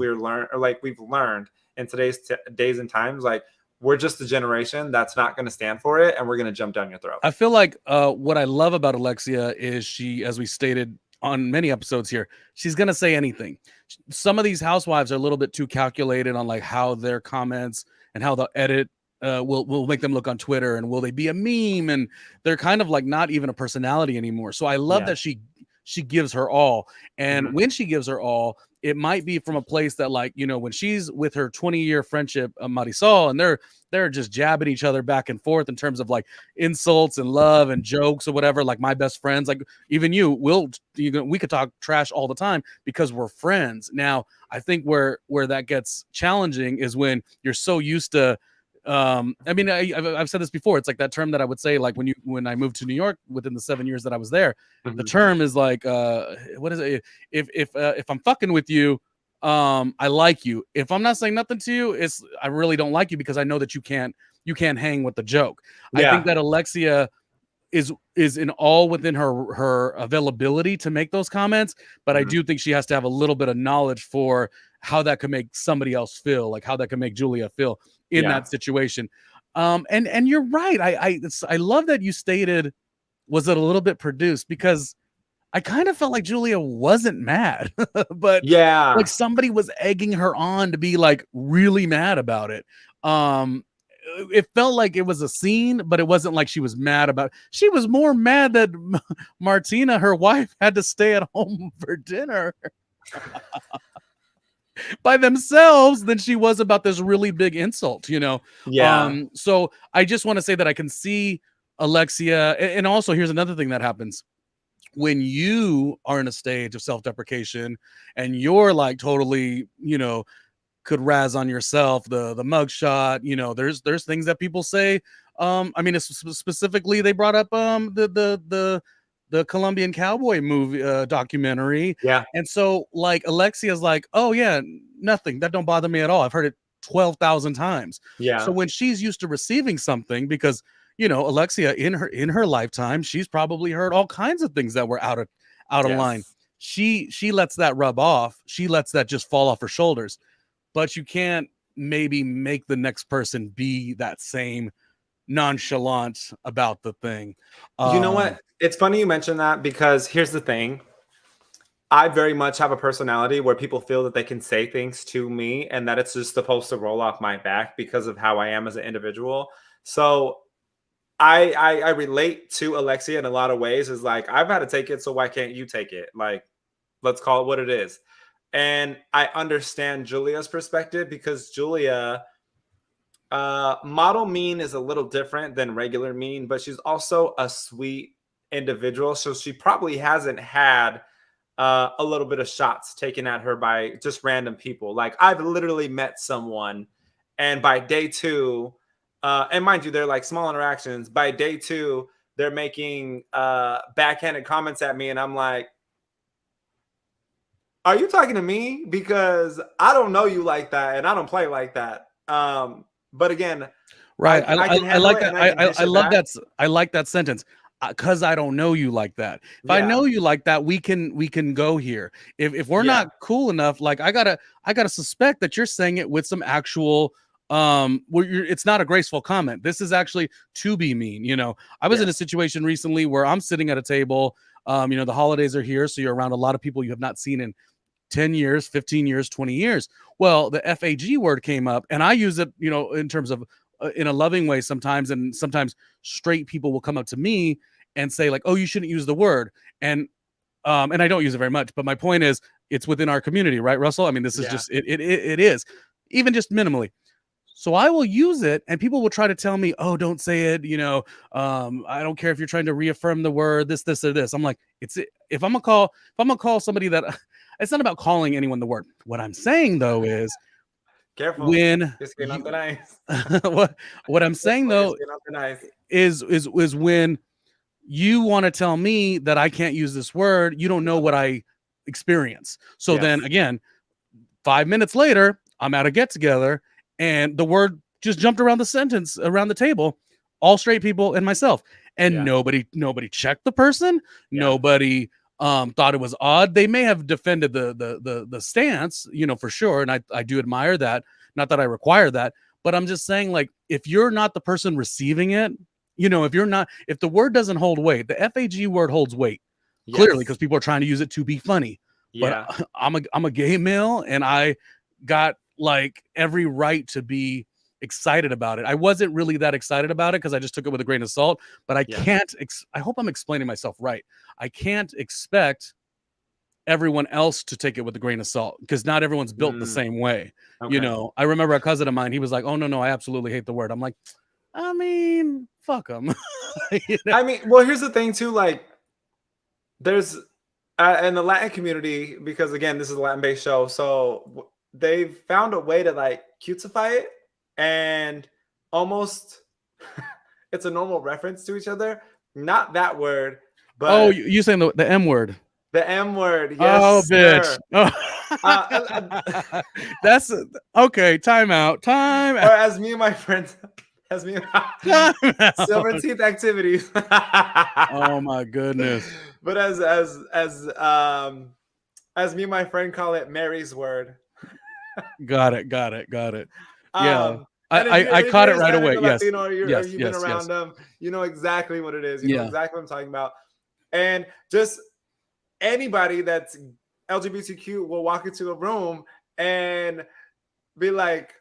we've learned in today's days and times, like we're just a generation that's not going to stand for it, and we're going to jump down your throat. I feel like what I love about Alexia is she, as we stated on many episodes here, she's gonna say anything. Some of these housewives are a little bit too calculated on like how their comments and how the edit will make them look on Twitter, and will they be a meme, and they're kind of like not even a personality anymore. So I love Yeah. that she gives her all, and Mhm. when she gives her all, it might be from a place that, like, when she's with her 20-year friendship, Marisol, and they're just jabbing each other back and forth in terms of like insults and love and jokes or whatever, like my best friends, like even we could talk trash all the time because we're friends. Now I think where that gets challenging is when you're so used to I mean, I've said this before. It's like that term that I would say, like when I moved to New York within the 7 years that I was there, the Mhm. term is like, what is it? If I'm fucking with you, I like you. If I'm not saying nothing to you, it's I really don't like you because I know that you can't hang with the joke. I think Yeah. that Alexia is in all within her availability to make those comments, but I Mhm. do think she has to have a little bit of knowledge for how that could make somebody else feel, like how that could make Julia feel in Yeah. that situation. And you're right. I love that you stated, was it a little bit produced, because I kind of felt like Julia wasn't mad, but like Yeah. somebody was egging her on to be like really mad about it. Um, it felt like it was a scene, but it wasn't like she was mad about it. She was more mad that Martina, her wife, had to stay at home for dinner by themselves than she was about this really big insult. Yeah. So I just want to say that I can see Alexia, and also here's another thing that happens when you are in a stage of self-deprecation and you're like totally, could razz on yourself, the mugshot, there's things that people say. I mean, it's specifically they brought up the Colombian cowboy movie documentary. Yeah. And so like Alexia's like, oh yeah, nothing. That don't bother me at all. I've heard it 12,000 times. So Yeah. when she's used to receiving something, because Alexia in her lifetime, she's probably heard all kinds of things that were out of line. Yes. She lets that rub off. She lets that just fall off her shoulders. But you can't maybe make the next person be that same nonchalant about the thing. You know Um, what? It's funny you mentioned that because here's the thing. I very much have a personality where people feel that they can say things to me and that it's just supposed to roll off my back because of how I am as an individual. So I relate to Alexia in a lot of ways. Is like I've had to take it, so why can't you take it? Like let's call it what it is. And I understand Julia's perspective because Julia, model mean is a little different than regular mean, but she's also a sweet individual. So she probably hasn't had a little bit of shots taken at her by just random people. Like I've literally met someone, and by day two, and mind you, they're like small interactions. By day two, they're making backhanded comments at me, and I'm like, "Are you talking to me? Because I don't know you like that, and I don't play like that." But again, right. I can I handle like it, that. and I can dish I it love back. that. I like that sentence. Because I don't know you like that. If I Yeah. know you like that, we can go here. If we're Yeah. not cool enough, like I gotta suspect that you're saying it with some actual where it's not a graceful comment. This is actually to be mean. I was in a situation recently where I'm sitting at a table. The holidays are here, so you're around a lot of people you have not seen in 10 years, 15 years, 20 years. Well, the FAG word came up, and I use it, in terms of in a loving way sometimes. And sometimes straight people will come up to me and say, like, oh, you shouldn't use the word. And I don't use it very much. But my point is, it's within our community, right, Russell? I mean, this is just, it is, even just minimally. So I will use it, and people will try to tell me, oh, don't say it. I don't care if you're trying to reaffirm the word, this, or this. I'm like, if I'm gonna call somebody that, it's not about calling anyone the word. What I'm saying though is, careful. When nice. what I'm saying though is when you want to tell me that I can't use this word, you don't know what I experience. So then again, 5 minutes later, I'm at a get together, and the word just jumped around the table, all straight people and myself, and nobody checked the person. Nobody thought it was odd. They may have defended the stance, for sure, and I do admire that. Not that I require that, but I'm just saying, like, if you're not the person receiving it, if the word doesn't hold weight, the FAG word holds weight clearly, because people are trying to use it to be funny. But I'm a gay male, and I got like every right to be excited about it. I wasn't really that excited about it because I just took it with a grain of salt, but I can't I hope I'm explaining myself right. I can't expect everyone else to take it with a grain of salt, because not everyone's built the same way. I remember a cousin of mine, he was like, oh no, I absolutely hate the word. I'm like, I mean, fuck them. I mean, well, here's the thing too, like, there's in the Latin community, because again, this is a Latin-based show, so they've found a way to like cutesify it, and almost it's a normal reference to each other. Not that word, but you saying the M word? The M word. Yes, bitch. That's okay. Time out. Or as me and my friends, silver teeth activities. Oh my goodness. But as me and my friend call it, Mary's word. Got it. Yeah. I caught it right away. Yes. Latino, you've been around them. You know exactly what it is. You know exactly what I'm talking about. And just anybody that's LGBTQ will walk into a room and be like,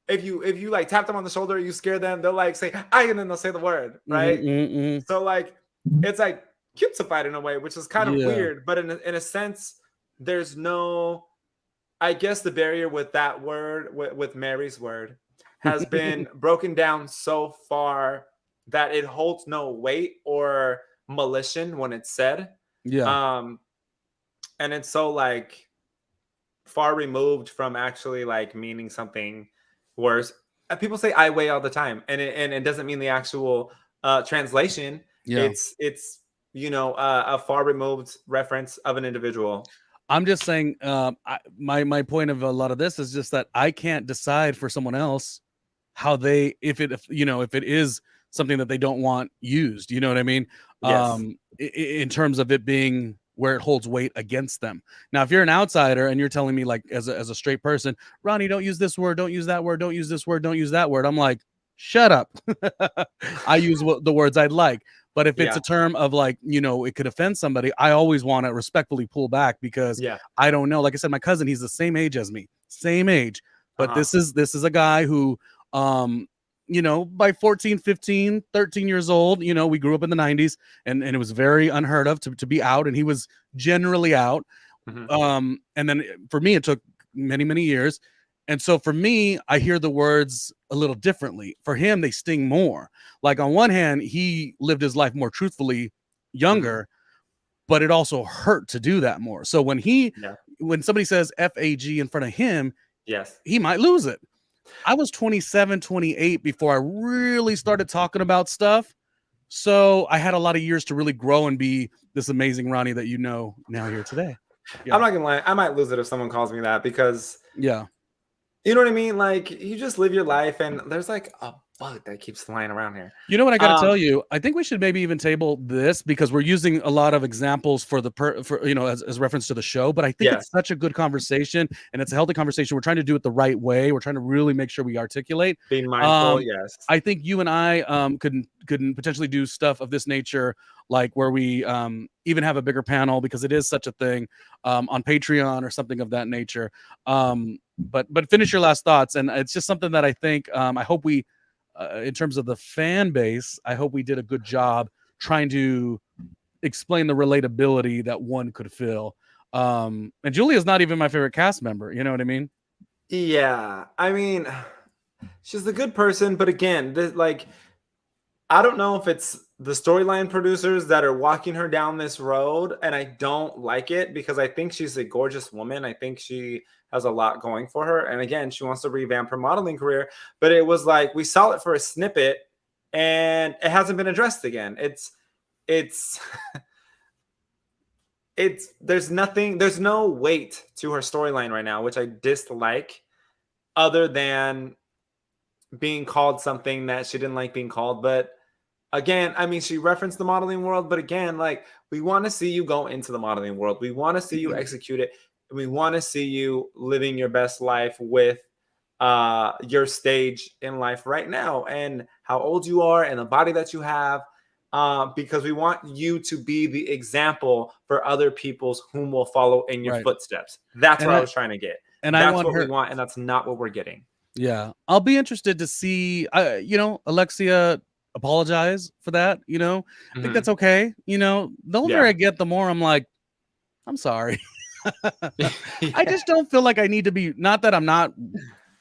if you like tap them on the shoulder, you scare them, they'll like say, and then they'll say the word, right? So like, it's like cutesified in a way, which is kind of weird, but in a sense, there's no, I guess the barrier with that word, with Mary's word, has been broken down so far that it holds no weight or malicious when it's said. And it's so like far removed from actually like meaning something worse. People say I weigh all the time, and it doesn't mean the actual translation. It's a far removed reference of an individual. I'm just saying, my point of a lot of this is just that I can't decide for someone else how they, if it is something that they don't want used, you know what I mean? In terms of it being where it holds weight against them. Now, if you're an outsider and you're telling me, like, as a straight person, Ronnie, don't use this word, don't use that word, don't use this word, don't use that word, I'm like, shut up. I use the words I'd like. But if it's a term of like, it could offend somebody, I always want to respectfully pull back, because I don't know. Like I said, my cousin, he's the same age as me, but this is a guy who, by 14, 15, 13 years old, we grew up in the 90s, and it was very unheard of to be out, and he was generally out. And then for me, it took many, many years. And so for me, I hear the words a little differently. For him, they sting more. Like, on one hand, he lived his life more truthfully younger, but it also hurt to do that more. So when somebody says FAG in front of him, he might lose it. I was 27, 28 before I really started talking about stuff. So I had a lot of years to really grow and be this amazing Ronnie that now here today. I'm not gonna lie, I might lose it if someone calls me that, because you know what I mean? Like, you just live your life, and there's like fuck that keeps flying around here. You know what I got to tell you? I think we should maybe even table this because we're using a lot of examples for as reference to the show. But I think Yes, it's such a good conversation and it's a healthy conversation. We're trying to do it the right way. We're trying to really make sure we articulate. being mindful. Um, Yes. I think you and I could potentially do stuff of this nature, like where we even have a bigger panel because it is such a thing on Patreon or something of that nature. But finish your last thoughts, and it's just something that I think I hope we. In terms of the fan base, I hope we did a good job trying to explain the relatability that one could feel. And Julia's not even my favorite cast member. You know what I mean? Yeah. I mean, she's a good person, but again, I don't know if it's the storyline producers that are walking her down this road, and I don't like it because I think she's a gorgeous woman. I think she has a lot going for her. And again, she wants to revamp her modeling career, but it was like we saw it for a snippet and it hasn't been addressed again. It's there's no weight to her storyline right now, which I dislike, other than being called something that she didn't like being called. But again, I mean, she referenced the modeling world, but again, like, we want to see you go into the modeling world. We want to see you execute it. We want to see you living your best life with your stage in life right now and how old you are and the body that you have, because we want you to be the example for other people's whom will follow in your Right. footsteps. That's And what I I was trying to get. and I That's want what we her. want, and that's not what we're getting. Yeah, I'll be interested to see. Alexia apologize for that. I think that's okay. The older Yeah. I get, the more I'm like, I'm sorry. I Yeah. just don't feel like I need to be. Not that I'm not.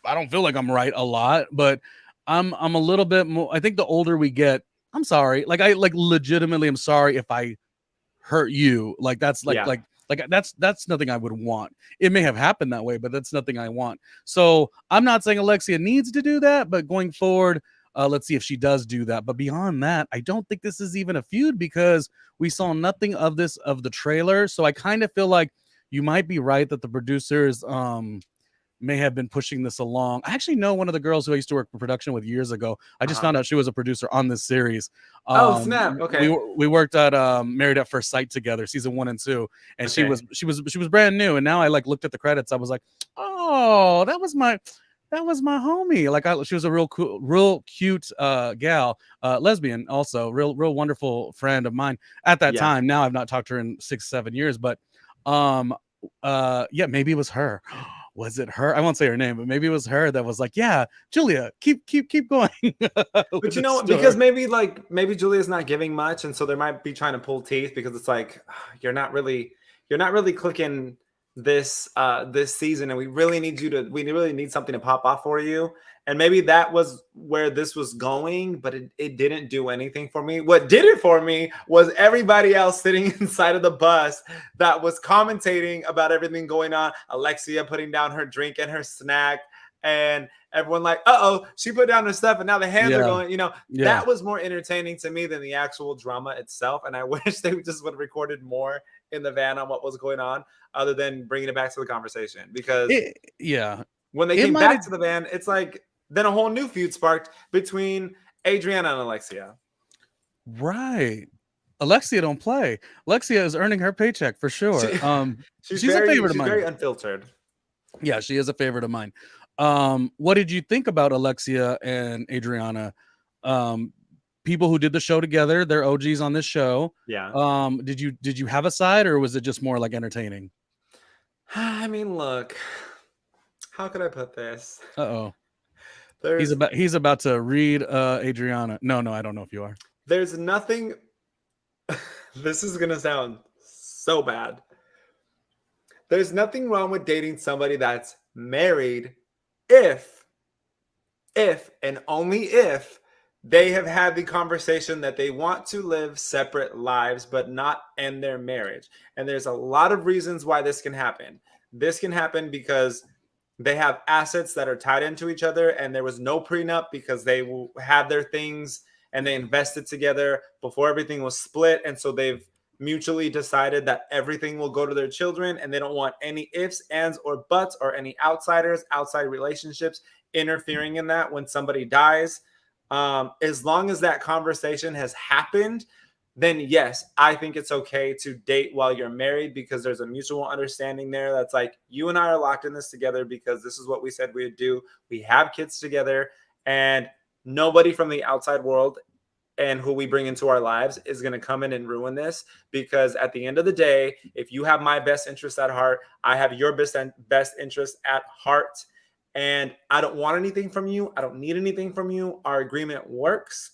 I don't feel like I'm right a lot, but I'm a little bit more. I think the older we get, I'm sorry. Like I legitimately am sorry if I hurt you. Like that's Yeah. that's nothing I would want. It may have happened that way, but that's nothing I want. So I'm not saying Alexia needs to do that, but going forward, let's see if she does do that. But beyond that, I don't think this is even a feud because we saw nothing of the trailer. So I kind of feel like you might be right that the producers may have been pushing this along. I actually know one of the girls who I used to work for production with years ago. I just found out she was a producer on this series. Oh, snap. Okay. We worked at Married at First Sight together, season 1 and 2, and Okay. she was brand new. And now I looked at the credits. I was like, oh, that was my homie. She was a real cool, real cute gal, lesbian, also real wonderful friend of mine at that time. Now I've not talked to her in 6-7 years, but yeah, maybe it was her. Was it her? I won't say her name, but maybe it was her that was like, yeah, Julia, keep going. But you know, because maybe Julia's not giving much, and so they might be trying to pull teeth because it's like you're not really clicking this season, and we really need something to pop off for you. And maybe that was where this was going, but it didn't do anything for me. What did it for me was everybody else sitting inside of the bus that was commentating about everything going on. Alexia putting down her drink and her snack, and everyone like, uh-oh, she put down her stuff and now the hands are going, that was more entertaining to me than the actual drama itself. And I wish they just would have recorded more in the van on what was going on other than bringing it back to the conversation. Because when they came back to the van, it's like, then a whole new feud sparked between Adriana and Alexia. Right. Alexia don't play. Alexia is earning her paycheck for sure. She's a favorite of mine. She's very unfiltered. Yeah, she is a favorite of mine. What did you think about Alexia and Adriana? People who did the show together, they're OGs on this show. Yeah. Did you have a side, or was it just more like entertaining? I mean, look, how could I put this? Uh-oh. He's about to read Adriana. No, I don't know if you are. There's nothing. This is gonna sound so bad. There's nothing wrong with dating somebody that's married if and only if they have had the conversation that they want to live separate lives but not end their marriage. And there's a lot of reasons why this can happen. This can happen because they have assets that are tied into each other and there was no prenup because they had their things and they invested together before everything was split. And so they've mutually decided that everything will go to their children and they don't want any ifs, ands, or buts or any outsiders, outside relationships interfering in that when somebody dies. As long as that conversation has happened, then yes, I think it's okay to date while you're married, because there's a mutual understanding there. That's like, you and I are locked in this together because this is what we said we would do. We have kids together, and nobody from the outside world and who we bring into our lives is going to come in and ruin this. Because at the end of the day, if you have my best interest at heart, I have your best interest at heart, and I don't want anything from you, I don't need anything from you, our agreement works,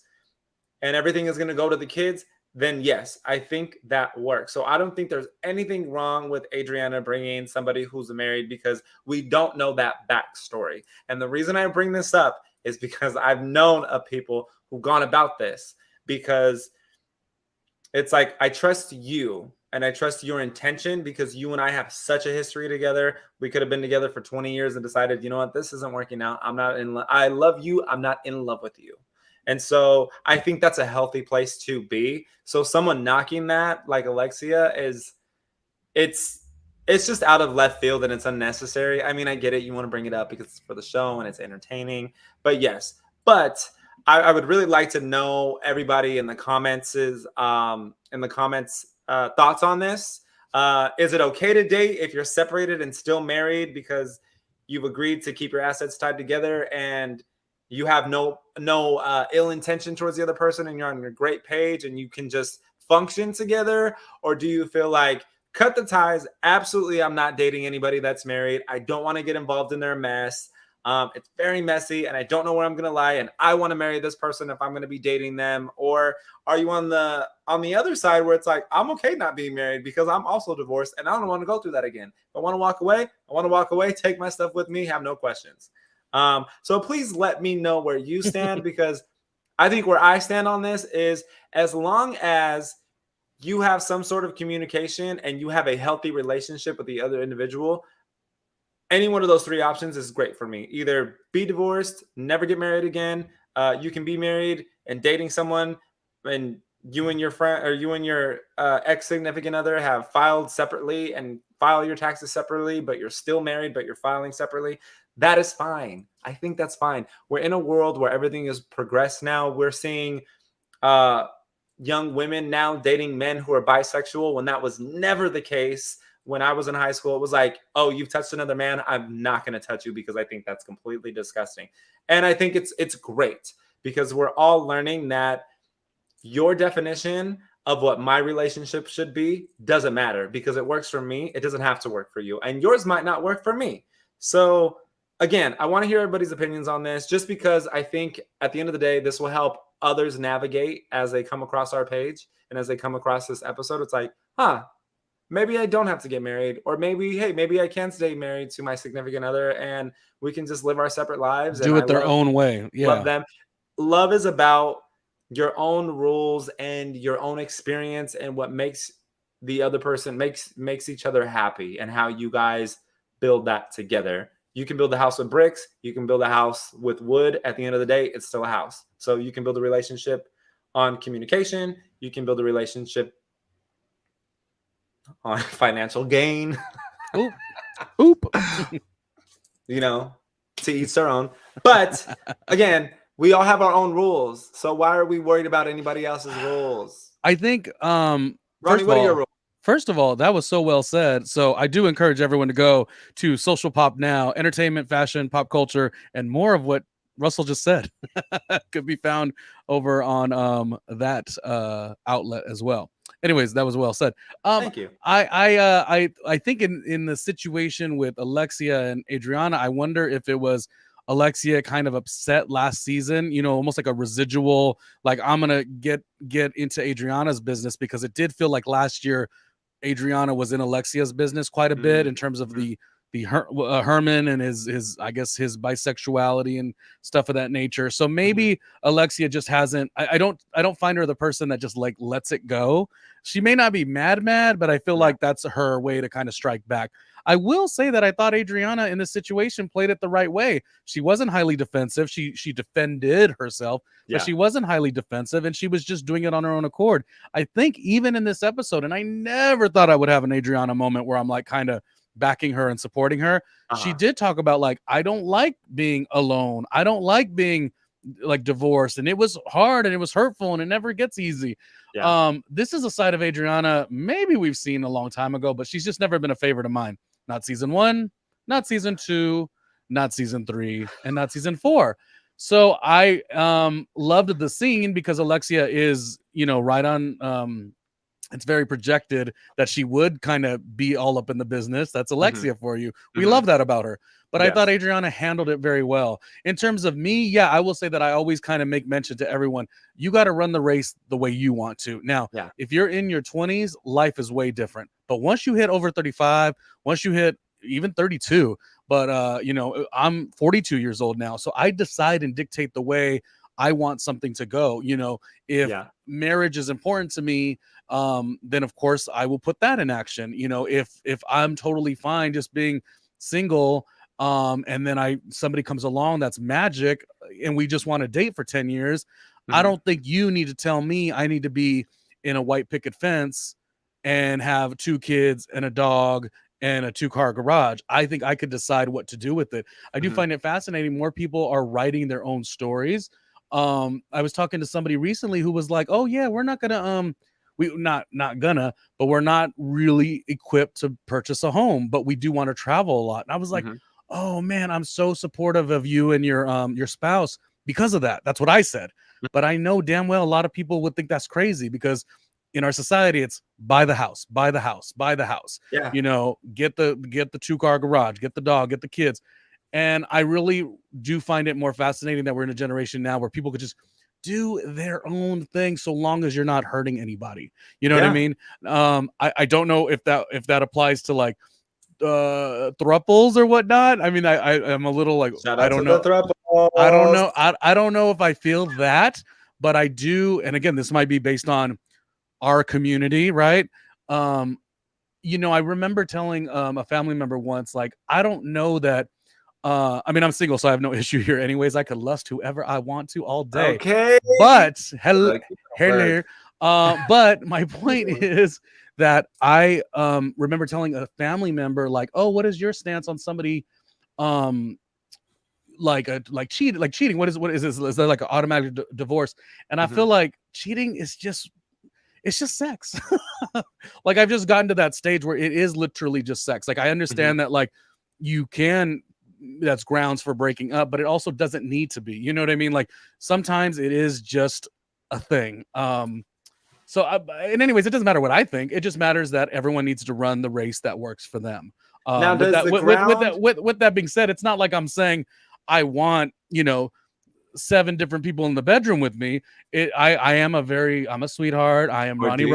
and everything is going to go to the kids, then yes, I think that works. So I don't think there's anything wrong with Adriana bringing somebody who's married, because we don't know that backstory. And the reason I bring this up is because I've known of people who've gone about this, because it's like, I trust you and I trust your intention, because you and I have such a history together. We could have been together for 20 years and decided, you know what, this isn't working out. I love you. I'm not in love with you. And so I think that's a healthy place to be. So someone knocking that, like Alexia, it's just out of left field, and it's unnecessary. I mean, I get it. You want to bring it up because it's for the show and it's entertaining. But yes, I would really like to know everybody in the comments thoughts on this. Is it okay to date if you're separated and still married because you've agreed to keep your assets tied together and you have no ill intention towards the other person, and you're on your great page and you can just function together? Or do you feel like, cut the ties? Absolutely, I'm not dating anybody that's married. I don't want to get involved in their mess. It's very messy, and I don't know where I'm going to lie, and I want to marry this person if I'm going to be dating them? Or are you on the other side where it's like, I'm okay not being married because I'm also divorced and I don't want to go through that again. If I want to walk away, I want to walk away, take my stuff with me, have no questions. So please let me know where you stand, because I think where I stand on this is, as long as you have some sort of communication and you have a healthy relationship with the other individual, any one of those three options is great for me. Either be divorced, never get married again. You can be married and dating someone, and you and your friend, or you and your ex-significant other have filed separately and file your taxes separately, but you're still married, but you're filing separately. That is fine. I think that's fine. We're in a world where everything is progressed now. We're seeing young women now dating men who are bisexual, when that was never the case. When I was in high school, it was like, oh, you've touched another man, I'm not going to touch you, because I think that's completely disgusting. And I think it's great, because we're all learning that your definition of what my relationship should be doesn't matter, because it works for me. It doesn't have to work for you, and yours might not work for me. So again, I want to hear everybody's opinions on this, just because I think at the end of the day, this will help others navigate as they come across our page and as they come across this episode. It's like, maybe I don't have to get married, or maybe I can stay married to my significant other and we can just live our separate lives. Do it their own way. Yeah. Love them. Love is about your own rules and your own experience, and what makes the other person makes each other happy, and how you guys build that together. You can build a house with bricks. You can build a house with wood. At the end of the day, it's still a house. So you can build a relationship on communication. You can build a relationship on financial gain. Oop. You know, to each their own. But again, we all have our own rules. So why are we worried about anybody else's rules? I think, Ronnie, what are your rules? First of all, that was so well said. So I do encourage everyone to go to Social Pop now. Entertainment, fashion, pop culture, and more of what Russell just said could be found over on that outlet as well. Anyways, that was well said. Thank you. I think in the situation with Alexia and Adriana, I wonder if it was Alexia kind of upset last season, you know, almost like a residual, like, I'm gonna get into Adriana's business, because it did feel like last year Adriana was in Alexia's business quite a bit in terms of the Herman and his I guess his bisexuality and stuff of that nature. So maybe Alexia just hasn't. I don't find her the person that just like lets it go. She may not be mad, but I feel like that's her way to kind of strike back. I will say that I thought Adriana in this situation played it the right way. She wasn't highly defensive. She defended herself, but she wasn't highly defensive, and she was just doing it on her own accord. I think even in this episode, and I never thought I would have an Adriana moment where I'm like kind of backing her and supporting her. She did talk about, like, I don't like being alone. I don't like being, like divorced, and it was hard and it was hurtful and it never gets easy. This is a side of Adriana maybe we've seen a long time ago, but she's just never been a favorite of mine. Not season 1, not season 2, not season 3, and not season 4. So I loved the scene because Alexia is, right on. It's very projected that she would kind of be all up in the business. That's Alexia for you. We love that about her. But I thought Adriana handled it very well. In terms of me, I will say that I always kind of make mention to everyone, you got to run the race the way you want to. Now, if you're in your 20s, life is way different. But once you hit over 35, once you hit even 32, but I'm 42 years old now. So I decide and dictate the way I want something to go. If marriage is important to me, then of course I will put that in action. If I'm totally fine just being single, and then somebody comes along that's magic and we just want to date for 10 years, I don't think you need to tell me I need to be in a white picket fence and have 2 kids and a dog and a 2-car garage. I think I could decide what to do with it. I do find it fascinating. More people are writing their own stories. I was talking to somebody recently who was like, oh yeah, we're not gonna but we're not really equipped to purchase a home, but we do want to travel a lot. And I was like, oh man, I'm so supportive of you and your spouse because of that. That's what I said. But I know damn well a lot of people would think that's crazy because in our society it's buy the house, buy the house, buy the house. Yeah. Get the 2-car garage, get the dog, get the kids. And I really do find it more fascinating that we're in a generation now where people could just do their own thing so long as you're not hurting anybody. You know what I mean? I don't know if that applies to like thruples or whatnot. I mean, I'm a little like, I don't know. I don't know if I feel that, but I do. And again, this might be based on our community, right? I remember telling a family member once, like, I don't know that. I mean, I'm single, so I have no issue here. Anyways, I could lust whoever I want to all day. Okay. But hello. But my point is that I remember telling a family member, like, oh, what is your stance on somebody cheating? What is this? Is there like an automatic divorce? And I feel like cheating is just sex. Like I've just gotten to that stage where it is literally just sex. Like I understand that like that's grounds for breaking up, but it also doesn't need to be. You know what I mean? Like sometimes it is just a thing. And anyways, it doesn't matter what I think. It just matters that everyone needs to run the race that works for them. Now, with that being said, it's not like I'm saying I want 7 different people in the bedroom with me. I'm a sweetheart. I am Ronnie.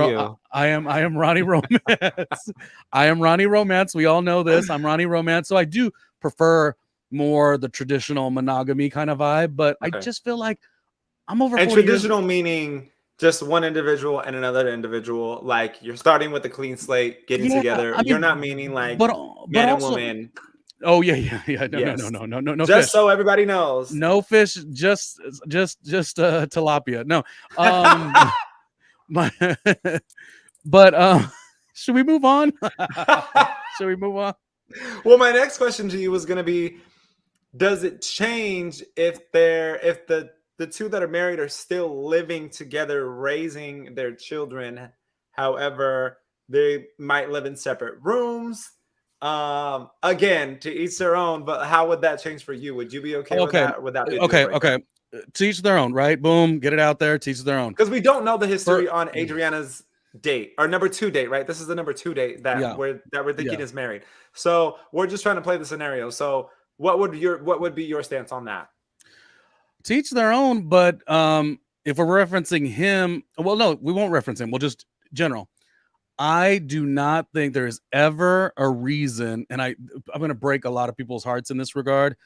I am Ronnie Romance. I am Ronnie Romance. We all know this. I'm Ronnie Romance. So I do prefer more the traditional monogamy kind of vibe, but I just feel like I'm over. And traditional meaning just one individual and another individual. Like you're starting with a clean slate, getting together. You're not meaning like man and woman. Oh yeah. No. Just fish. So everybody knows, no fish. Just tilapia. No. But should we move on? Should we move on? Well, my next question to you was going to be: does it change if the 2 that are married are still living together, raising their children? However, they might live in separate rooms. Again, to each their own, but how would that change for you? Would you be okay with that? Would that be okay? To each their own, right? Boom, get it out there. To each their own. Because we don't know the history on Adriana's date, or number 2 date, right? This is the number 2 date that we're thinking is married. So we're just trying to play the scenario. So what would be your stance on that? To each their own, but if we're referencing him, well, no, we won't reference him. We'll just general. I do not think there is ever a reason, and I'm going to break a lot of people's hearts in this regard,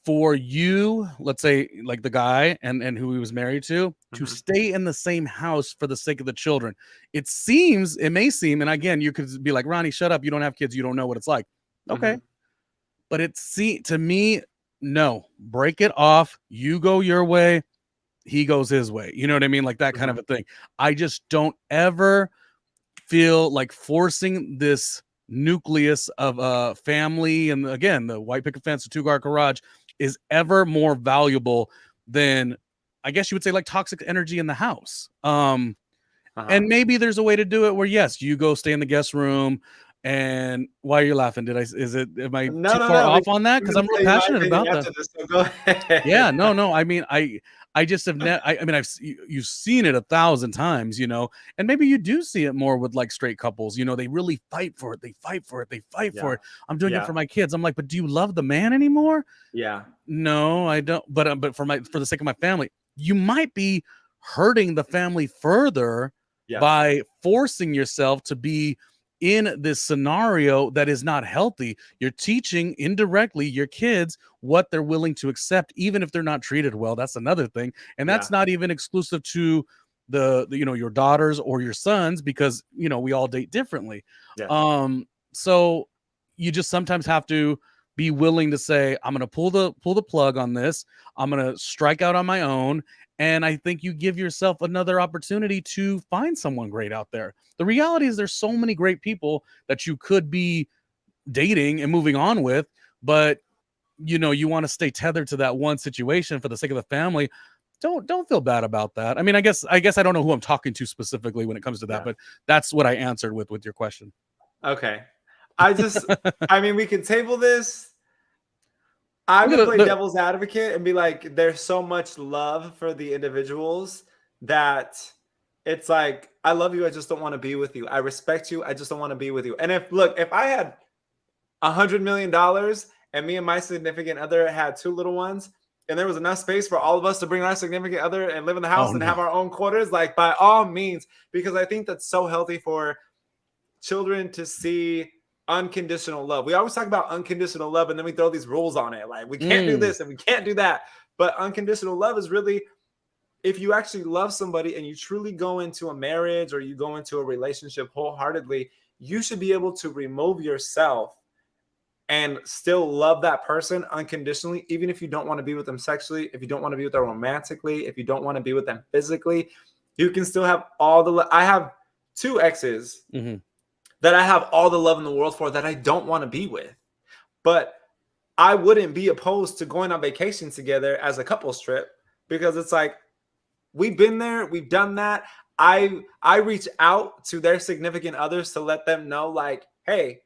for you, let's say like the guy and who he was married to stay in the same house for the sake of the children. It may seem, and again, you could be like, Ronnie, shut up. You don't have kids. You don't know what it's like. Okay. But to me, no, break it off. You go your way. He goes his way. You know what I mean? Like that kind of a thing. I just don't ever feel like forcing this nucleus of a family. And again, the white picket fence, the 2-car garage is ever more valuable than, I guess you would say, like toxic energy in the house. And maybe there's a way to do it where, yes, you go stay in the guest room. And why are you laughing? Am I No, too no, far no. off on that? I'm Because gonna I'm real tell you my passionate opinion about that. after this. So go Yeah, ahead. no. I mean, I just have I mean, you've seen it 1,000 times, and maybe you do see it more with like straight couples. They really fight for it. They fight for it. They fight for Yeah. it. I'm doing it for Yeah. my kids. I'm like, but do you love the man anymore? Yeah. No, I don't. But for the sake of my family, you might be hurting the family further Yes. by forcing yourself to be in this scenario that is not healthy. You're teaching indirectly your kids what they're willing to accept, even if they're not treated well. That's another thing, and that's Yeah. not even exclusive to the your daughters or your sons, because we all date differently. Yes. So you just sometimes have to be willing to say, I'm going to pull the plug on this. I'm going to strike out on my own. And I think you give yourself another opportunity to find someone great out there. The reality is there's so many great people that you could be dating and moving on with, but you want to stay tethered to that one situation for the sake of the family. Don't feel bad about that. I mean, I guess I don't know who I'm talking to specifically when it comes to that, Yeah. but that's what I answered with your question. Okay. I mean, we can table this. I would play devil's advocate and be like, there's so much love for the individuals that it's like, I love you, I just don't want to be with you. I respect you, I just don't want to be with you. And if I had $100 million and me and my significant other had 2 little ones, and there was enough space for all of us to bring our significant other and live in the house and have our own quarters, like by all means, because I think that's so healthy for children to see unconditional love. We always talk about unconditional love and then we throw these rules on it. Like we can't do this and we can't do that. But unconditional love is really, if you actually love somebody and you truly go into a marriage or you go into a relationship wholeheartedly, you should be able to remove yourself and still love that person unconditionally, even if you don't want to be with them sexually, if you don't want to be with them romantically, if you don't want to be with them physically, you can still have all the I have 2 exes that I have all the love in the world for that I don't want to be with. But I wouldn't be opposed to going on vacation together as a couples trip, because it's like, we've been there, we've done that. I reach out to their significant others to let them know, like, hey,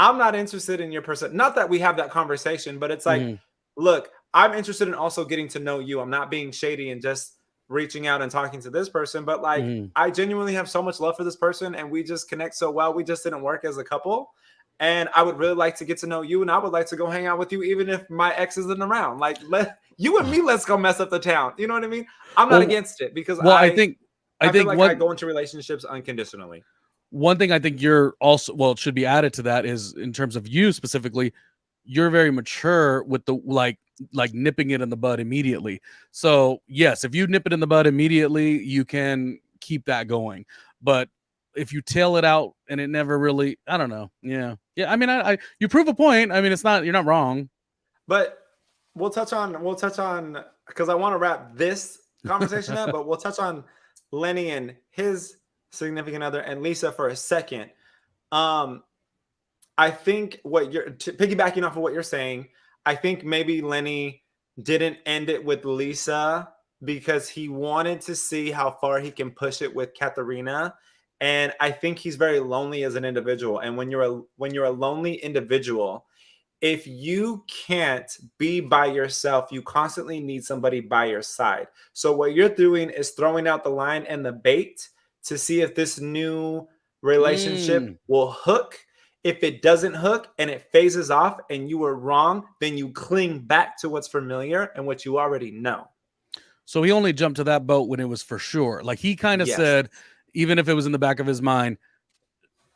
I'm not interested in your person. Not that we have that conversation, but it's like, look, I'm interested in also getting to know you. I'm not being shady and just reaching out and talking to this person, but like, I genuinely have so much love for this person and we just connect so well. We just didn't work as a couple. And I would really like to get to know you, and I would like to go hang out with you, even if my ex isn't around. Like, you and me, let's go mess up the town. You know what I mean? I'm not against it, because I feel like I go into relationships unconditionally. One thing I think you're also, it should be added to that is, in terms of you specifically, you're very mature with the like nipping it in the bud immediately. So yes, if you nip it in the bud immediately, you can keep that going. But if you tail it out and it never really, I don't know. Yeah. I mean, you prove a point. I mean, you're not wrong. But we'll touch on because I want to wrap this conversation up, but we'll touch on Lenny and his significant other and Lisa for a second. I think what you're piggybacking off of what you're saying, I think maybe Lenny didn't end it with Lisa because he wanted to see how far he can push it with Katharina. And I think he's very lonely as an individual. And when you're a lonely individual, if you can't be by yourself, you constantly need somebody by your side. So what you're doing is throwing out the line and the bait to see if this new relationship will hook. If it doesn't hook and it phases off and you were wrong, then you cling back to what's familiar and what you already know. So he only jumped to that boat when it was for sure. Like, he kind of said, even if it was in the back of his mind,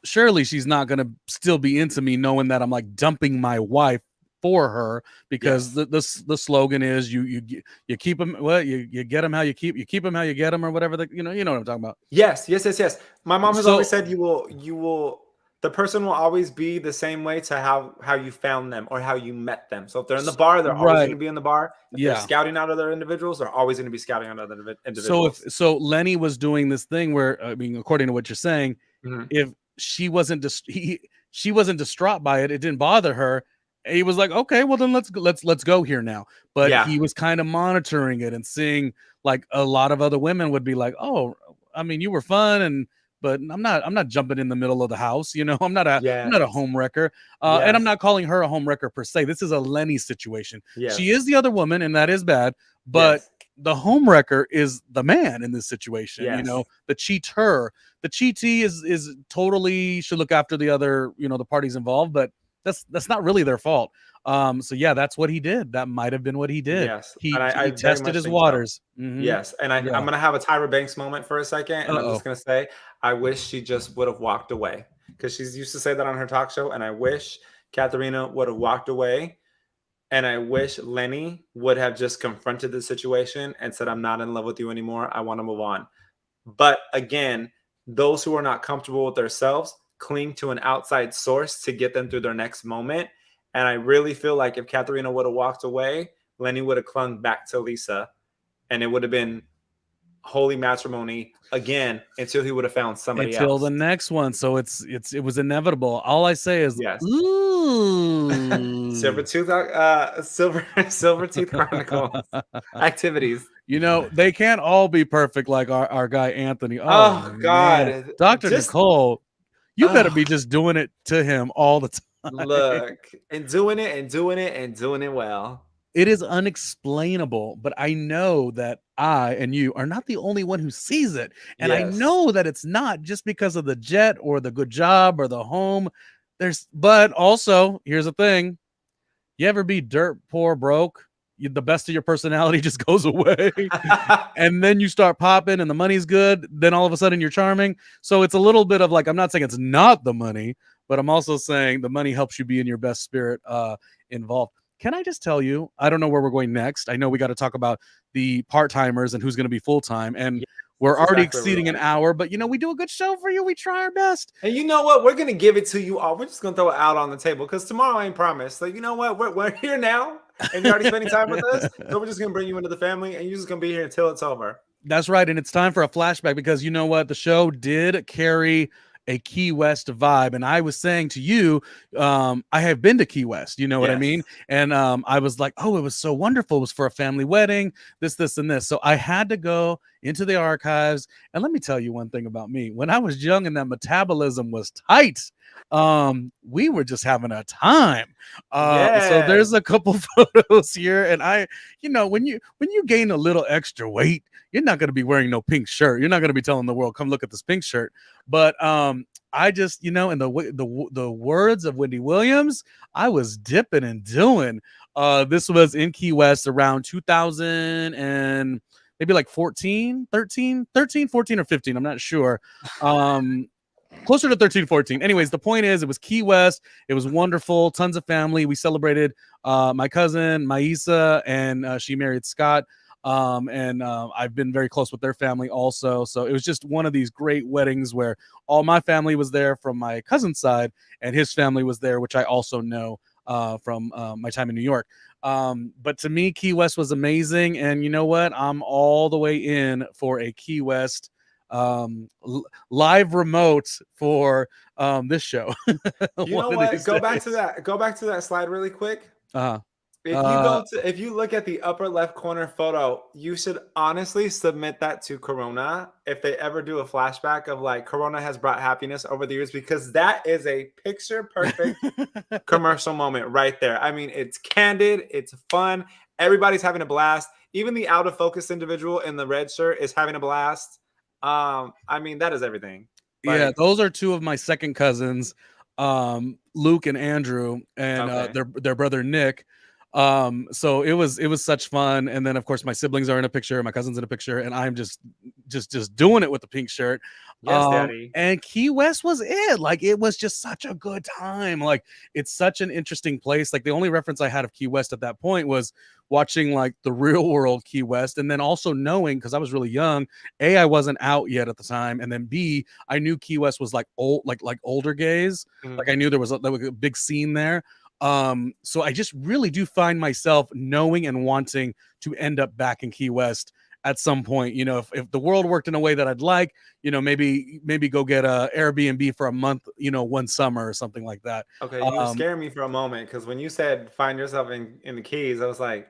surely she's not going to still be into me, knowing that I'm like dumping my wife for her, because the slogan is you keep them, you get them how you keep them how you get them, or whatever. You know what I'm talking about. Yes. My mom has always said you will the person will always be the same way to how you found them or how you met them. So if they're in the bar, they're always going to be in the bar. If they're scouting out other individuals, they're always going to be scouting out other individuals. So Lenny was doing this thing where, I mean, according to what you're saying, if she wasn't she wasn't distraught by it, it didn't bother her, he was like, okay, well then let's go here now. But Yeah. he was kind of monitoring it and seeing like a lot of other women would be like, oh, I mean, you were fun and but I'm not jumping in the middle of the house, you know. I'm not a Yes. home wrecker. And I'm Yes. not calling her a home wrecker per se. This is a Lenny situation. She Yes. is the other woman, and that is bad, but Yes. the home wrecker is the man in this situation, you Yes. know, the cheater. The cheatee is totally should look after the other, you know, the parties involved, but that's not really their fault. So yeah, that's what he did. That might have been what he did. Yes. And I He very tested much his think so. waters. Yes. And I'm Yeah. gonna have a Tyra Banks moment for a second, and I'm Uh-oh. just gonna say, I wish she just would have walked away. Because she's used to say that on her talk show, and I wish Katharina would have walked away. And I wish Lenny would have just confronted the situation and said, I'm not in love with you anymore. I want to move on. But again, those who are not comfortable with themselves cling to an outside source to get them through their next moment. And I really feel like if Katharina would have walked away, Lenny would have clung back to Lisa, and it would have been holy matrimony again until he would have found somebody Until else. the next one. So it was inevitable. All I say is, Yes. ooh. Silver Tooth Chronicles activities. You know, they can't all be perfect like our guy Anthony. Oh Oh man. God. Dr. Just Nicole, you better oh, be just doing it to him all the time. look, and doing it and doing it and doing it well. It is unexplainable, but I know that I and you are not the only one who sees it. And I Yes. know that it's not just because of the jet or the good job or the home. But also, here's the thing. You ever be dirt poor broke? The best of your personality just goes away. And then you start popping and the money's good. Then all of a sudden you're charming. So it's a little bit of like, I'm not saying it's not the money, but I'm also saying the money helps you be in your best spirit involved. Can I just tell you, I don't know where we're going next. I know we got to talk about the part-timers and who's going to be full-time. And Yes, we're that's already exactly where we're exceeding an going. hour, but you know, we do a good show for you. We try our best. And you know what? We're gonna give it to you all. We're just gonna throw it out on the table because tomorrow ain't promised. So you know what? We're here now, and you're already spending time with us. So we're just gonna bring you into the family, and you're just gonna be here until it's over. That's right. And it's time for a flashback because you know what? The show did carry a Key West vibe. And I was saying to you, I have been to Key West, you know what I Yes. mean? And I was like, oh, it was so wonderful. It was for a family wedding, this, and this. So I had to go into the archives. And let me tell you one thing about me. When I was young and that metabolism was tight, we were just having a time. So Yes. there's a couple photos here. And you know, when you gain a little extra weight, you're not going to be wearing no pink shirt. You're not going to be telling the world, come look at this pink shirt. But I just, you know, in the words of Wendy Williams, I was dipping and doing. This was in Key West around 2000 and maybe like 14, 14 or 15. I'm not sure. Closer to 13, 14. Anyways, the point is, it was Key West. It was wonderful. Tons of family. We celebrated my cousin, Maisa, and she married Scott. And I've been very close with their family also. So it was just one of these great weddings where all my family was there from my cousin's side, and his family was there, which I also know from my time in New York. But to me, Key West was amazing. And you know what? I'm all the way in for a Key West live remote for this show. You know One of what? these Go back to days. that. Go back to that slide really quick. Uh, uh, If you look at the upper left corner photo, you should honestly submit that to Corona if they ever do a flashback of like Corona has brought happiness over the years, because that is a picture perfect commercial moment right there. I mean, it's candid, it's fun, everybody's having a blast. Even the out of focus individual in the red shirt is having a blast. I mean, that is everything. yeah, Like, those are two of my second cousins, Luke and Andrew, and okay. their brother Nick. So it was such fun. And then of course my siblings are in a picture, my cousins in a picture, and I'm just doing it with the pink shirt. Yes, daddy. And Key West was it. Like it was just such a good time. Like it's such an interesting place. Like the only reference I had of Key West at that point was watching like the real world Key West, and then also knowing because I was really young, A, I wasn't out yet at the time, and then B, I knew Key West was like old, like older gays. Like I knew there was a big scene there. So I just really do find myself knowing and wanting to end up back in Key West at some point. You know, if the world worked in a way that I'd like, you know, maybe go get a Airbnb for a month, you know, one summer or something like that. Okay, you scared me for a moment because when you said find yourself in the Keys, I was like,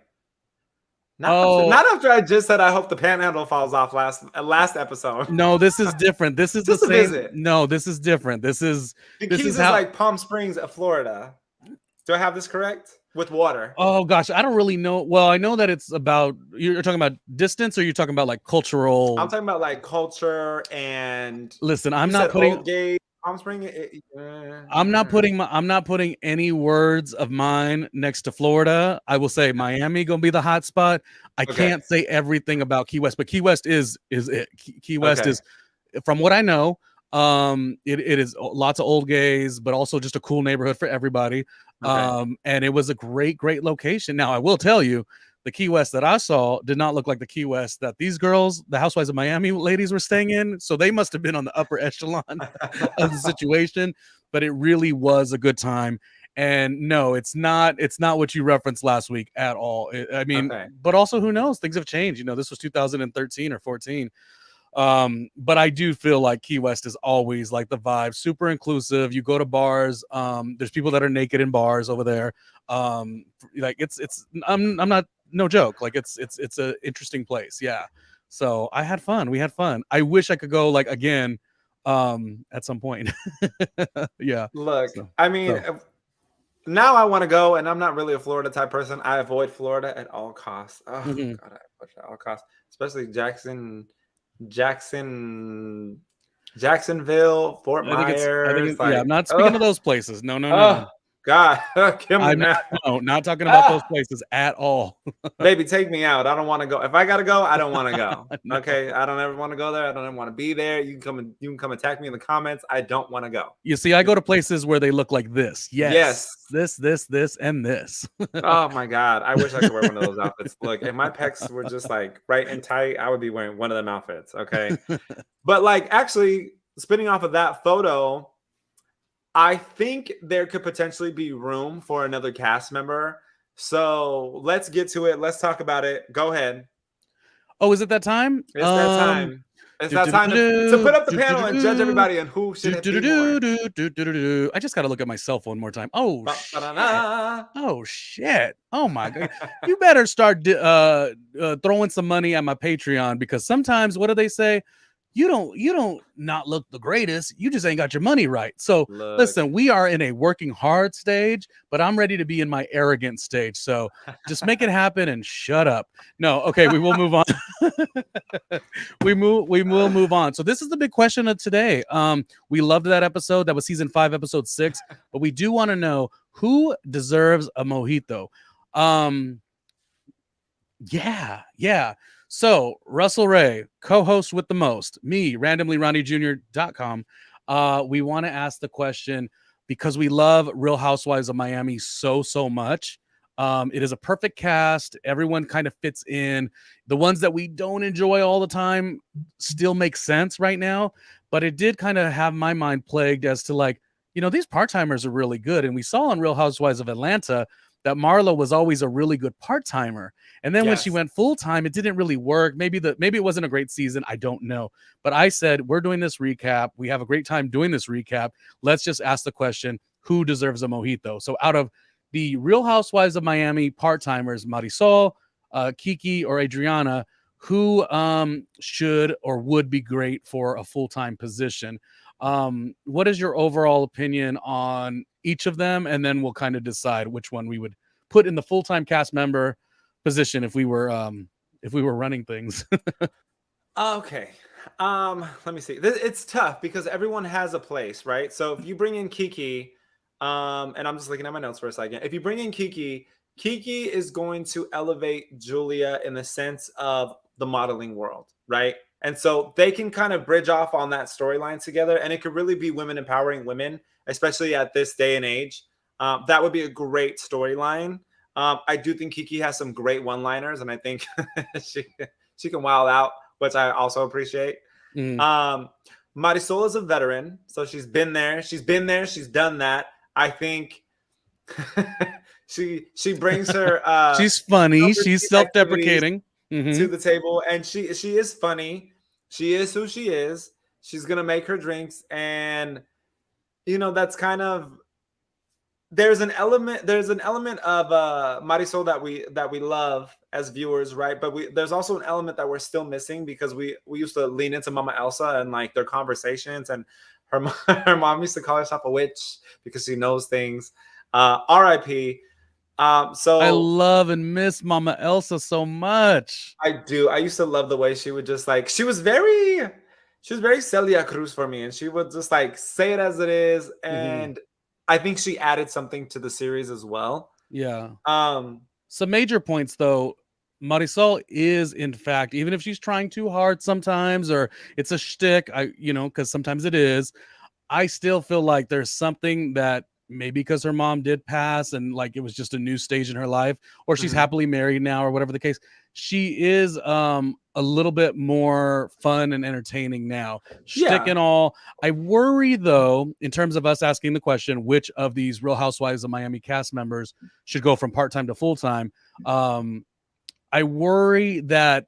Oh, not after I just said I hope the panhandle falls off last episode. no, this is different. This is the Just a same. visit. No, this is different. This is The Keys is how. like Palm Springs of Florida. Do I have this correct? With water. Oh gosh, I don't really know. Well, I know that it's about, you're talking about distance, or you're talking about like cultural. I'm talking about like culture and. Listen, I'm not putting Old Gay, Palm Springs. I'm not putting any words of mine next to Florida. I will say Miami gonna be the hot spot. I can't say everything about Key West, but Key West is it. Key West is, from what I know, it is lots of old gays, but also just a cool neighborhood for everybody. And it was a great location. Now I will tell you, the Key West that I saw did not look like the Key West that these girls, the Housewives of Miami ladies, were staying in. So they must have been on the upper echelon of the situation, but it really was a good time. And no, it's not what you referenced last week at all. I mean, but also who knows? Things have changed. You know, this was 2013 or 14. But I do feel like Key West is always like the vibe, super inclusive. You go to bars, there's people that are naked in bars over there. Like it's I'm not, no joke, like it's a interesting place. Yeah, so I had fun. We had fun. I wish I could go like again at some point. Yeah, look, I mean, now I want to go, and I'm not really a Florida type person. I avoid Florida at all costs. Oh God, I avoid it at all costs, especially Jacksonville, Fort Myers. Yeah, I'm not speaking of those places. No. God, I'm not talking about those places at all. Baby, take me out. I don't want to go. If I gotta go, I don't want to go. No. Okay, I don't ever want to go there. I don't ever want to be there. You can come attack me in the comments. I don't want to go. You see, I go to places where they look like this. Yes. This, and this. Oh my God, I wish I could wear one of those outfits. Look, if my pecs were just like right and tight, I would be wearing one of them outfits. Okay, but like actually, spinning off of that photo, I think there could potentially be room for another cast member. So let's get to it. Let's talk about it. Go ahead. Oh, is it that time? It's that time. It's that time to put up the panel and judge everybody on who should have been more. I just got to look at my cell phone more time. Oh, shit. Oh, my God. You better start throwing some money at my Patreon, because sometimes, what do they say? You don't not look the greatest. You just ain't got your money right. So listen, we are in a working hard stage, but I'm ready to be in my arrogant stage. So just make it happen and shut up. No, okay, we will move on. we will move on. So this is the big question of today. We loved that episode. That was season 5, episode 6. But we do want to know who deserves a mojito. Yeah. So, Russell Ray, co-host with the most, me, RandomlyRJ.com. We want to ask the question because we love Real Housewives of Miami so much. It is a perfect cast. Everyone kind of fits in. The ones that we don't enjoy all the time still make sense right now. But it did kind of have my mind plagued as to, like, you know, these part-timers are really good. And we saw on Real Housewives of Atlanta that Marla was always a really good part-timer. And then when she went full-time, it didn't really work. Maybe it wasn't a great season. I don't know. But I said, we're doing this recap. We have a great time doing this recap. Let's just ask the question, who deserves a mojito? So out of the Real Housewives of Miami part-timers, Marisol, Kiki, or Adriana, who should or would be great for a full-time position? What is your overall opinion on each of them? And then we'll kind of decide which one we would put in the full-time cast member position if we were running things. Okay. Let me see. It's tough because everyone has a place, right? So if you bring in Kiki, and I'm just looking at my notes for a second. If you bring in Kiki is going to elevate Julia in the sense of the modeling world, right? And so they can kind of bridge off on that storyline together, and it could really be women empowering women, especially at this day and age. That would be a great storyline. I do think Kiki has some great one-liners, and I think she can wild out, which I also appreciate. Marisol is a veteran, so she's been there. She's done that. I think she brings her. She's funny. She's self-deprecating. to Mm-hmm. the table, and she is funny. She is who she is. She's gonna make her drinks, and that's kind of there's an element of Marisol that we love as viewers, right? But there's also an element that we're still missing because we used to lean into Mama Elsa and like their conversations, and her mom used to call herself a witch because she knows things. R.I.P. I So love and miss Mama Elsa so much. I do. I used to love the way she would just like she was very Celia Cruz for me, and she would just like say it as it is, Mm-hmm. and I think she added something to the series as well. Yeah. Um, Some major points though. Marisol is, in fact, even if she's trying too hard sometimes, or it's a shtick, because sometimes it is. I still feel like there's something that maybe because her mom did pass and like it was just a new stage in her life, or she's mhm. happily married now, or whatever the case. She is a little bit more fun and entertaining now. Shtick Yeah. and all. I worry though, in terms of us asking the question, which of these Real Housewives of Miami cast members should go from part-time to full-time. Um, I worry that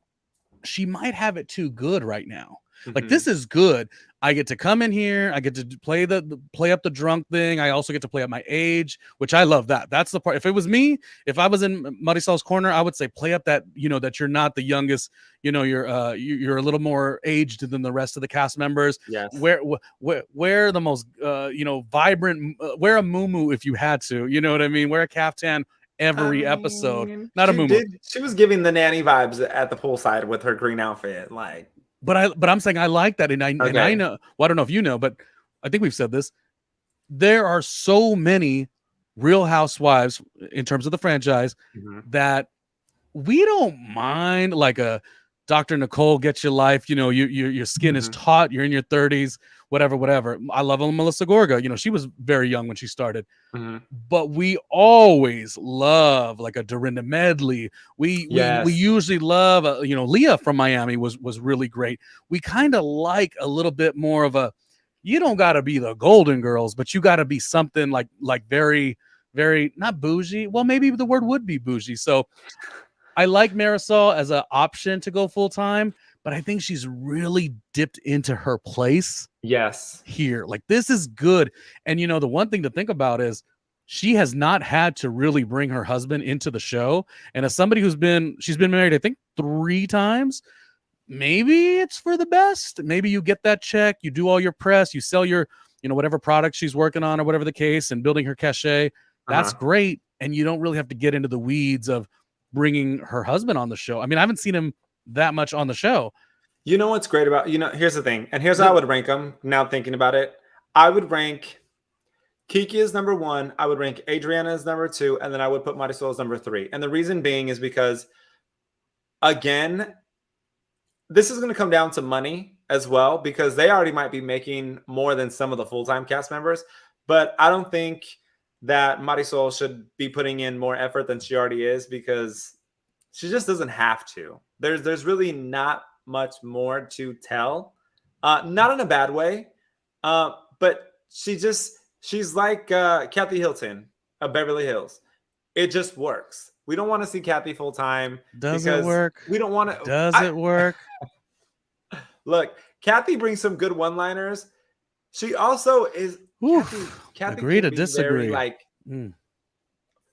she might have it too good right now. Like this Mhm. is good. I get to come in here. I get to play play up the drunk thing. I also get to play up my age, which I love. That's the part. If it was me, if I was in Marisol's corner, I would say play up that that you're not the youngest. You're a little more aged than the rest of the cast members. Yes. Wear the most vibrant. Wear a muumuu if you had to. You know what I mean? Wear a caftan I every episode. mean, Not a muumuu. she was giving the nanny vibes at the poolside with her green outfit. Like, But I'm saying I like that, and I okay. know. Well, I don't know if you know, but I think we've said this. There are so many Real Housewives in terms of the franchise Mhm. that we don't mind like a Dr. Nicole Get Your Life. Your skin is Mhm. taut. You're in your 30s, whatever. I love Melissa Gorga. She was very young when she started. Mhm. But we always love like a Dorinda Medley. We Yes. usually love Leah from Miami was really great. We kind of like a little bit more of a, you don't got to be the Golden Girls, but you got to be something like very very not bougie. Well, maybe the word would be bougie. So I like Marisol as an option to go full time, but I think she's really dipped into her place Yes. here. Like this is good. And the one thing to think about is she has not had to really bring her husband into the show. And as somebody she's been married, I think 3 times, maybe it's for the best. Maybe you get that check, you do all your press, you sell your, whatever product she's working on or whatever the case and building her cachet. That's Uh-huh. great. And you don't really have to get into the weeds of bringing her husband on the show. I mean, I haven't seen him that much on the show. You know what's great about, here's the thing, and here's how I The, would rank them now thinking about it. I would rank Kiki as number 1, I would rank Adriana as number 2, and then I would put Marisol as number 3. And the reason being is because, again, this is going to come down to money as well, because they already might be making more than some of the full-time cast members. But I don't think that Marisol should be putting in more effort than she already is, because she just doesn't have to. There's really not much more to tell. Not in a bad way, but she's like Kathy Hilton of Beverly Hills. It just works. We don't want to see Kathy full time does it because work? we don't want to. Does it work? Look, Kathy brings some good one-liners. She also is Kathy. Oof, Kathy agree can to be very disagree. like Mm.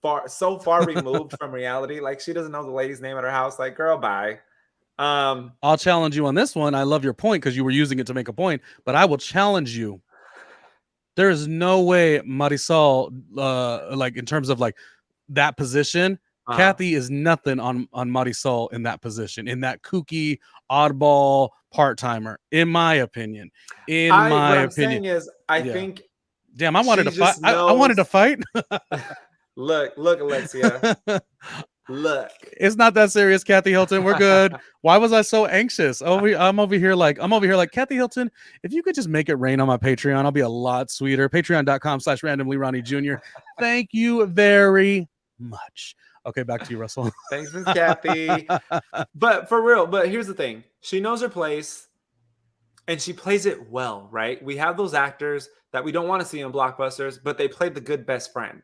far removed from reality. Like she doesn't know the lady's name at her house. Like, girl, bye. I'll challenge you on this one. I love your point because you were using it to make a point, but I will challenge you. There is no way Marisol, like in terms of like that position, uh Kathy is nothing on Marisol in that position, in that kooky oddball part timer. In my opinion, what I'm saying is, I yeah. think Damn, I wanted she to fight. just I wanted to knows. fight. Look, Alexia. Look. It's not that serious, Kathy Hilton. We're good. Why was I so anxious? I'm over here like Kathy Hilton. If you could just make it rain on my Patreon, I'll be a lot sweeter. Patreon.com/RandomlyRJ Jr. Thank you very much. Okay, back to you, Russell. Thanks, Miss Kathy. But for real, but here's the thing. She knows her place and she plays it well, right? We have those actors that we don't want to see in blockbusters, but they played the good best friend.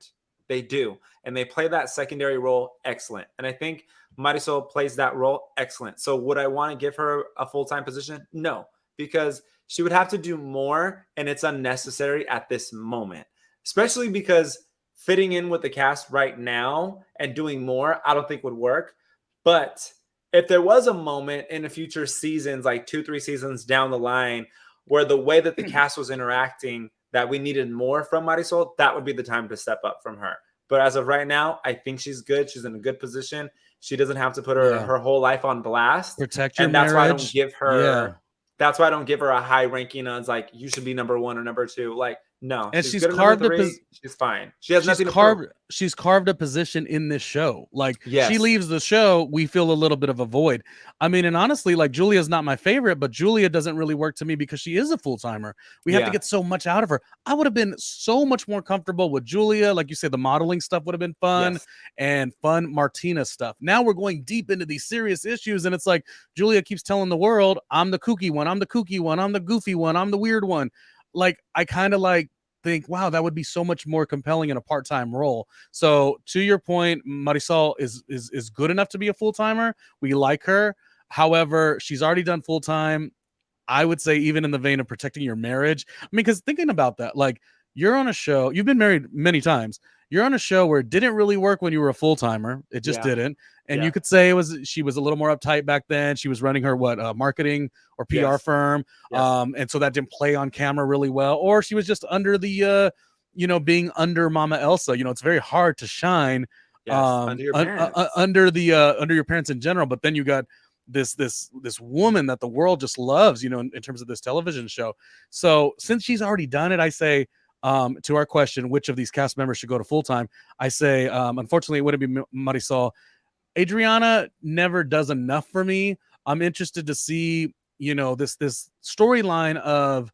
They do. And they play that secondary role excellent. And I think Marisol plays that role excellent. So would I want to give her a full-time position? No, because she would have to do more and it's unnecessary at this moment, especially because fitting in with the cast right now and doing more, I don't think would work. But if there was a moment in the future seasons, like 2-3 seasons down the line, where the way that the cast was interacting, that we needed more from Marisol, that would be the time to step up from her. But as of right now, I think she's good. She's in a good position. She doesn't have to put her whole life on blast. Protect your and that's marriage. why I don't give her that's why I don't give her a high ranking on like you should be number 1 or number 2. Like, no, and she's she's good at carved number 3. She's fine. She has nothing to prove. She's carved a position in this show. Like, Yes. she leaves the show, we feel a little bit of a void. I mean, and honestly, like, Julia's not my favorite, but Julia doesn't really work to me because she is a full-timer. We have to get so much out of her. I would have been so much more comfortable with Julia. Like you said, the modeling stuff would have been fun, and fun Martina stuff. Now we're going deep into these serious issues, and it's like Julia keeps telling the world, I'm the kooky one, I'm the kooky one, I'm the goofy one, I'm the weird one. Like, I kind of like think, wow, that would be so much more compelling in a part-time role. So to your point, Marisol is good enough to be a full-timer. We like her. However, she's already done full-time. I would say, even in the vein of protecting your marriage. I mean, because thinking about that, like, you're on a show, you've been married many times. You're on a show where it didn't really work when you were a full-timer. It just didn't. And you could say she was a little more uptight back then. She was running her marketing or PR firm. And so that didn't play on camera really well. Or she was just under the being under Mama Elsa. It's very hard to shine under your parents. under your parents in general. But then you got this woman that the world just loves, in terms of this television show. So since she's already done it, I say, to our question, which of these cast members should go to full-time? I say, unfortunately, it wouldn't be Marisol. Adriana never does enough for me. I'm interested to see, this storyline of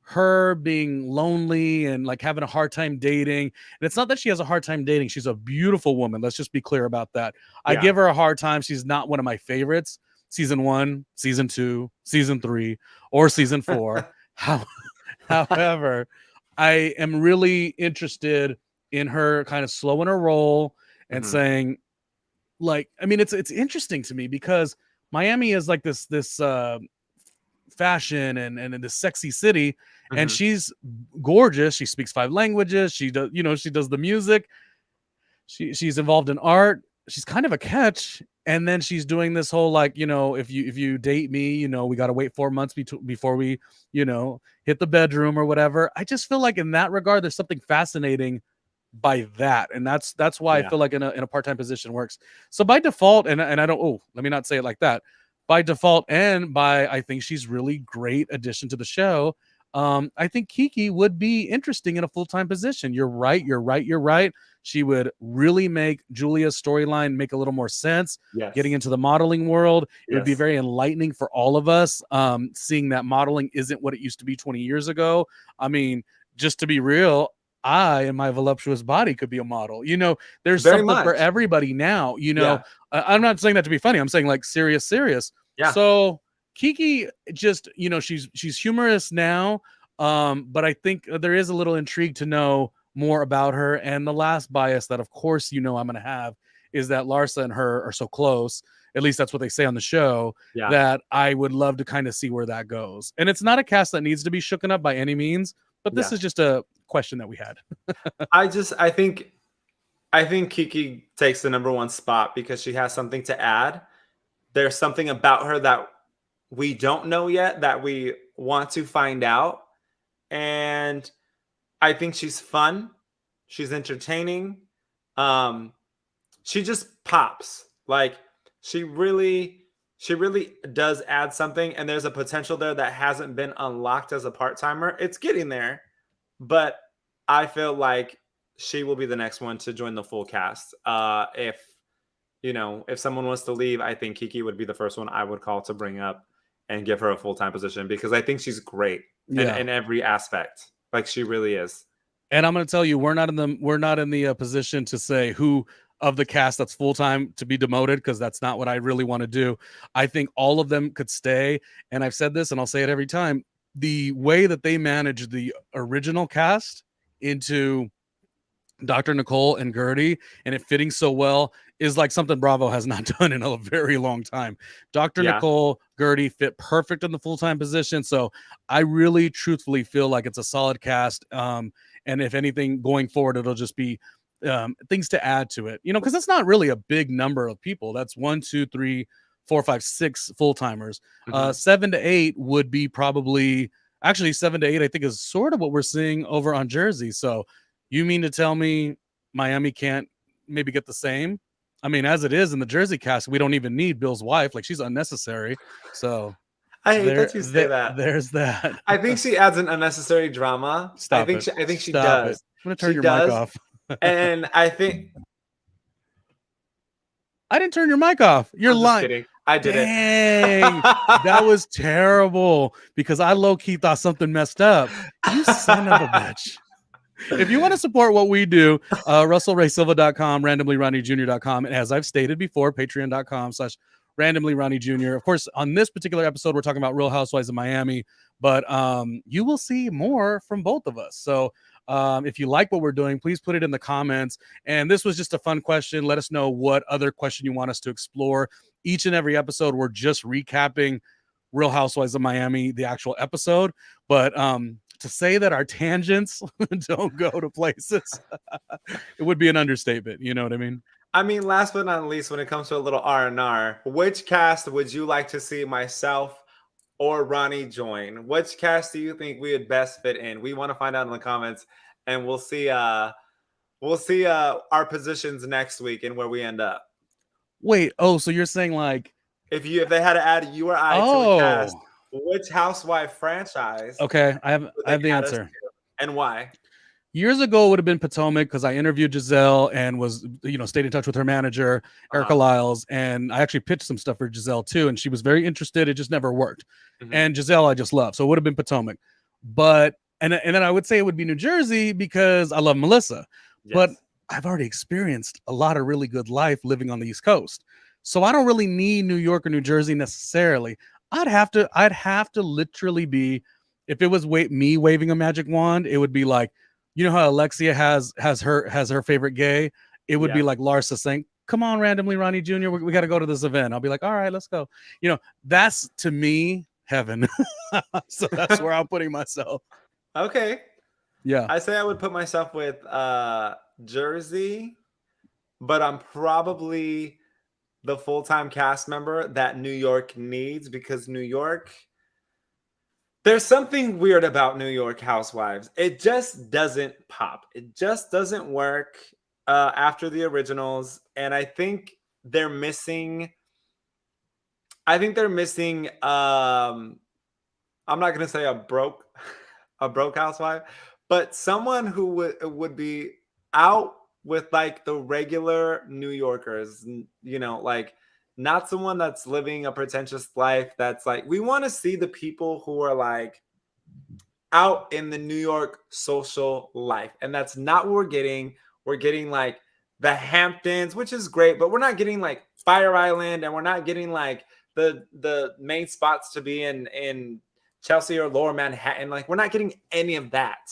her being lonely and like having a hard time dating. And it's not that she has a hard time dating. She's a beautiful woman. Let's just be clear about that. I give her a hard time. She's not one of my favorites. Season 1, season 2, season 3, or season 4. However, I am really interested in her kind of slowing her roll and saying, like, I mean, it's interesting to me because Miami is like this fashion and this sexy city, and she's gorgeous. She speaks 5 languages. She does, she does the music. She's involved in art. She's kind of a catch. And then she's doing this whole, like, if you date me, we got to wait 4 months before we, hit the bedroom or whatever. I just feel like in that regard, there's something fascinating by that. And that's why I feel like in a part-time position works. So by default, and I don't, let me not say it like that. By default, and by, I think she's really great addition to the show. I think Kiki would be interesting in a full-time position. You're right. She would really make Julia's storyline make a little more sense. Getting into the modeling world, it would be very enlightening for all of us. Seeing that modeling isn't what it used to be 20 years ago. I mean, just to be real, I and my voluptuous body could be a model. There's Very something much for everybody now. I'm not saying that to be funny. I'm saying like serious. So Kiki just, she's humorous now. But I think there is a little intrigue to know more about her. And the last bias that, of course, I'm going to have is that Larsa and her are so close. At least that's what they say on the show, that I would love to kind of see where that goes. And it's not a cast that needs to be shooken up by any means, but this is just a question that we had. I think Kiki takes the number 1 spot because she has something to add. There's something about her that we don't know yet that we want to find out. And I think she's fun. She's entertaining. She just pops. Like, she really does add something. And there's a potential there that hasn't been unlocked as a part-timer. It's getting there. But I feel like she will be the next one to join the full cast. If someone wants to leave, I think Kiki would be the first one I would call to bring up and give her a full-time position because I think she's great in every aspect. Like, she really is. And I'm going to tell you, we're not in the position to say who of the cast that's full-time to be demoted, because that's not what I really want to do. I think all of them could stay. And I've said this and I'll say it every time. The way that they manage the original cast into Dr. Nicole and Gertie, and it fitting so well is like something Bravo has not done in a very long time. Dr. Yeah. Nicole, Gertie fit perfect in the full-time position. So I really truthfully feel like it's a solid cast. And if anything going forward, it'll just be things to add to it, because it's not really a big number of people. That's 1, 2, 3, 4, 5, 6 full-timers. 7 to 8 would be probably actually 7 to 8, I think, is sort of what we're seeing over on Jersey. So you mean to tell me Miami can't maybe get the same? I mean, as it is in the Jersey cast, we don't even need Bill's wife. Like, she's unnecessary. So I hate that you say that. There's that. I think she adds an unnecessary drama. Stop I it. think she Stop does. it. I'm gonna turn She your mic does. off. And I think I didn't turn your mic off. You're I'm lying. just kidding. I did Dang, it. that was terrible because I low-key thought something messed up. You son of a bitch. If you want to support what we do, RussellRaySilva.com, RandomlyRonnieJr.com, and as I've stated before, Patreon.com/RandomlyRonnieJr. Of course, on this particular episode, we're talking about Real Housewives of Miami, but you will see more from both of us. So if you like what we're doing, please put it in the comments. And this was just a fun question. Let us know what other question you want us to explore. Each and every episode, we're just recapping Real Housewives of Miami, the actual episode. But to say that our tangents don't go to places, it would be an understatement. You know what I mean? I mean, last but not least, when it comes to a little R&R, which cast would you like to see myself or Ronnie join? Which cast do you think we would best fit in? We want to find out in the comments, and we'll see our positions next week and where we end up. Wait, so you're saying like if they had to add you or I to a cast, which housewife franchise? Okay, I have the answer. And why? Years ago it would have been Potomac because I interviewed Giselle and was, stayed in touch with her manager, Erica Lyles, and I actually pitched some stuff for Giselle too, and she was very interested. It just never worked. And Giselle I just love, so it would have been Potomac. But and then I would say it would be New Jersey because I love Melissa. Yes. But I've already experienced a lot of really good life living on the East Coast, so I don't really need New York or New Jersey necessarily. I'd have to literally be, if it was me waving a magic wand, it would be like, you know how Alexia has her favorite gay? It would be like Larsa saying, "Come on, Randomly Ronnie Jr., we got to go to this event." I'll be like, "All right, let's go." That's to me heaven. So that's where I'm putting myself. Okay. Yeah. I say I would put myself with Jersey, but I'm probably the full-time cast member that New York needs, because New York, there's something weird about New York Housewives. It just doesn't pop. It just doesn't work after the originals. And I think they're missing, I'm not going to say a broke housewife, but someone who would be out with like the regular New Yorkers, like not someone that's living a pretentious life. That's like, we want to see the people who are like out in the New York social life. And that's not what we're getting. We're getting like the Hamptons, which is great, but we're not getting like Fire Island, and we're not getting like the main spots to be in Chelsea or Lower Manhattan. Like, we're not getting any of that,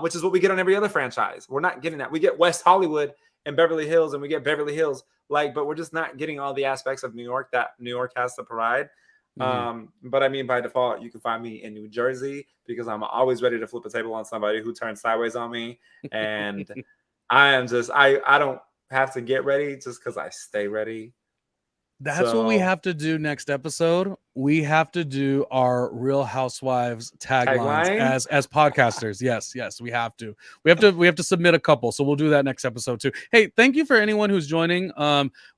which is what we get on every other franchise. We're not getting that. We get West Hollywood and Beverly Hills, and we get Beverly Hills, but we're just not getting all the aspects of New York that New York has to provide. But I mean, by default, you can find me in New Jersey because I'm always ready to flip a table on somebody who turns sideways on me. And I don't have to get ready just because I stay ready. That's what we have to do next episode. We have to do our Real Housewives taglines as podcasters. Yes, we have to. We have to submit a couple. So we'll do that next episode too. Hey, thank you for anyone who's joining.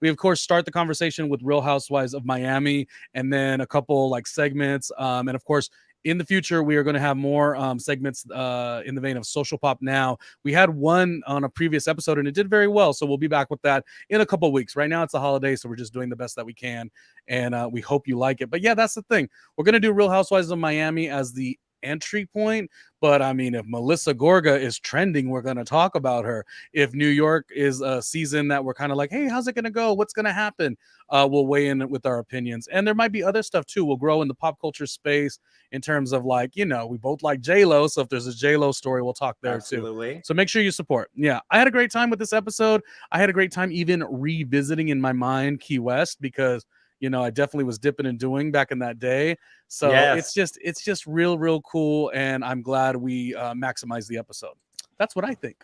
We of course start the conversation with Real Housewives of Miami, and then a couple like segments. And of course, in the future, we are going to have more segments in the vein of Social Pop Now. We had one on a previous episode, and it did very well. So we'll be back with that in a couple of weeks. Right now, it's a holiday, so we're just doing the best that we can. And we hope you like it. But yeah, that's the thing. We're going to do Real Housewives of Miami as the entry point. But I mean, if Melissa Gorga is trending, we're going to talk about her. If New York is a season that we're kind of like, hey, how's it going to go? What's going to happen? We'll weigh in with our opinions. And there might be other stuff too. We'll grow in the pop culture space in terms of like, you know, we both like J-Lo. So if there's a J-Lo story, we'll talk there too. So make sure you support. Yeah, I had a great time with this episode. I had a great time even revisiting in my mind Key West because, you know, I definitely was dipping and doing back in that day. So it's just real cool. And I'm glad we maximized the episode. That's what I think.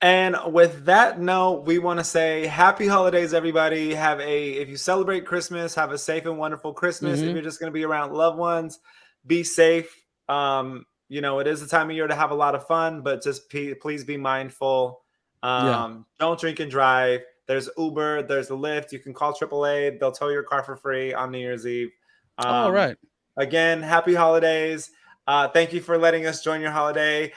And with that note, we want to say happy holidays, everybody. If you celebrate Christmas, have a safe and wonderful Christmas. If you're just going to be around loved ones, be safe. You know, it is the time of year to have a lot of fun, but just please be mindful. Don't drink and drive. There's Uber, there's the Lyft. You can call AAA. They'll tow your car for free on New Year's Eve. All right. Again, happy holidays. Thank you for letting us join your holiday.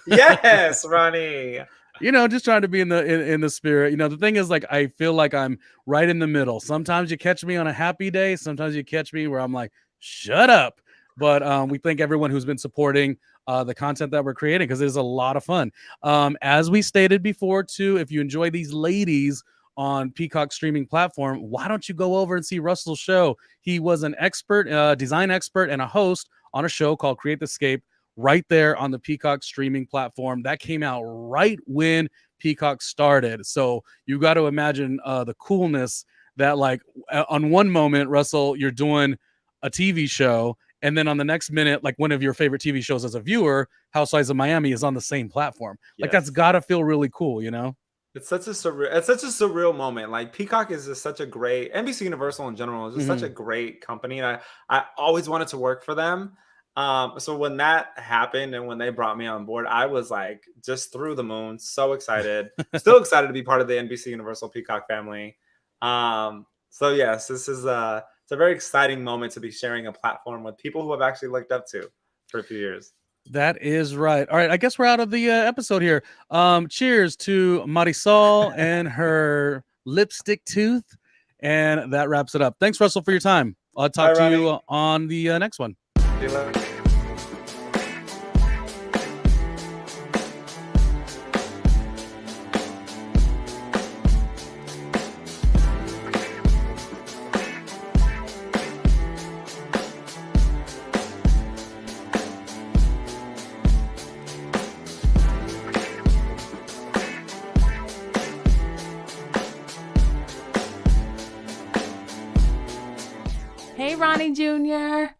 Yes, Ronnie. You know, just trying to be in the spirit. You know, the thing is, like, I feel like I'm right in the middle. Sometimes you catch me on a happy day. Sometimes you catch me where I'm like, shut up. But we thank everyone who's been supporting the content that we're creating because it is a lot of fun. As we stated before, too, if you enjoy these ladies on Peacock streaming platform, why don't you go over and see Russell's show? He was an expert, design expert, and a host on a show called Create the Escape right there on the Peacock streaming platform. That came out right when Peacock started. So you got to imagine the coolness that, like, on one moment, Russell, you're doing a TV show, and then on the next minute, like one of your favorite TV shows as a viewer, Housewives of Miami, is on the same platform. Like, that's got to feel really cool, you know? It's such a surreal moment. Like, Peacock is just such a great, NBC Universal in general is just such a great company. And I always wanted to work for them. So when that happened and when they brought me on board, I was like just through the moon, so excited. Still excited to be part of the NBC Universal Peacock family. So yes, this is it's a very exciting moment to be sharing a platform with people who I've actually looked up to for a few years. That is right. All right, I guess we're out of the episode here. Cheers to Marisol and her lipstick tooth. And that wraps it up. Thanks, Russell, for your time. I'll talk to you on the next one. See you later. Hey, Ronnie Jr.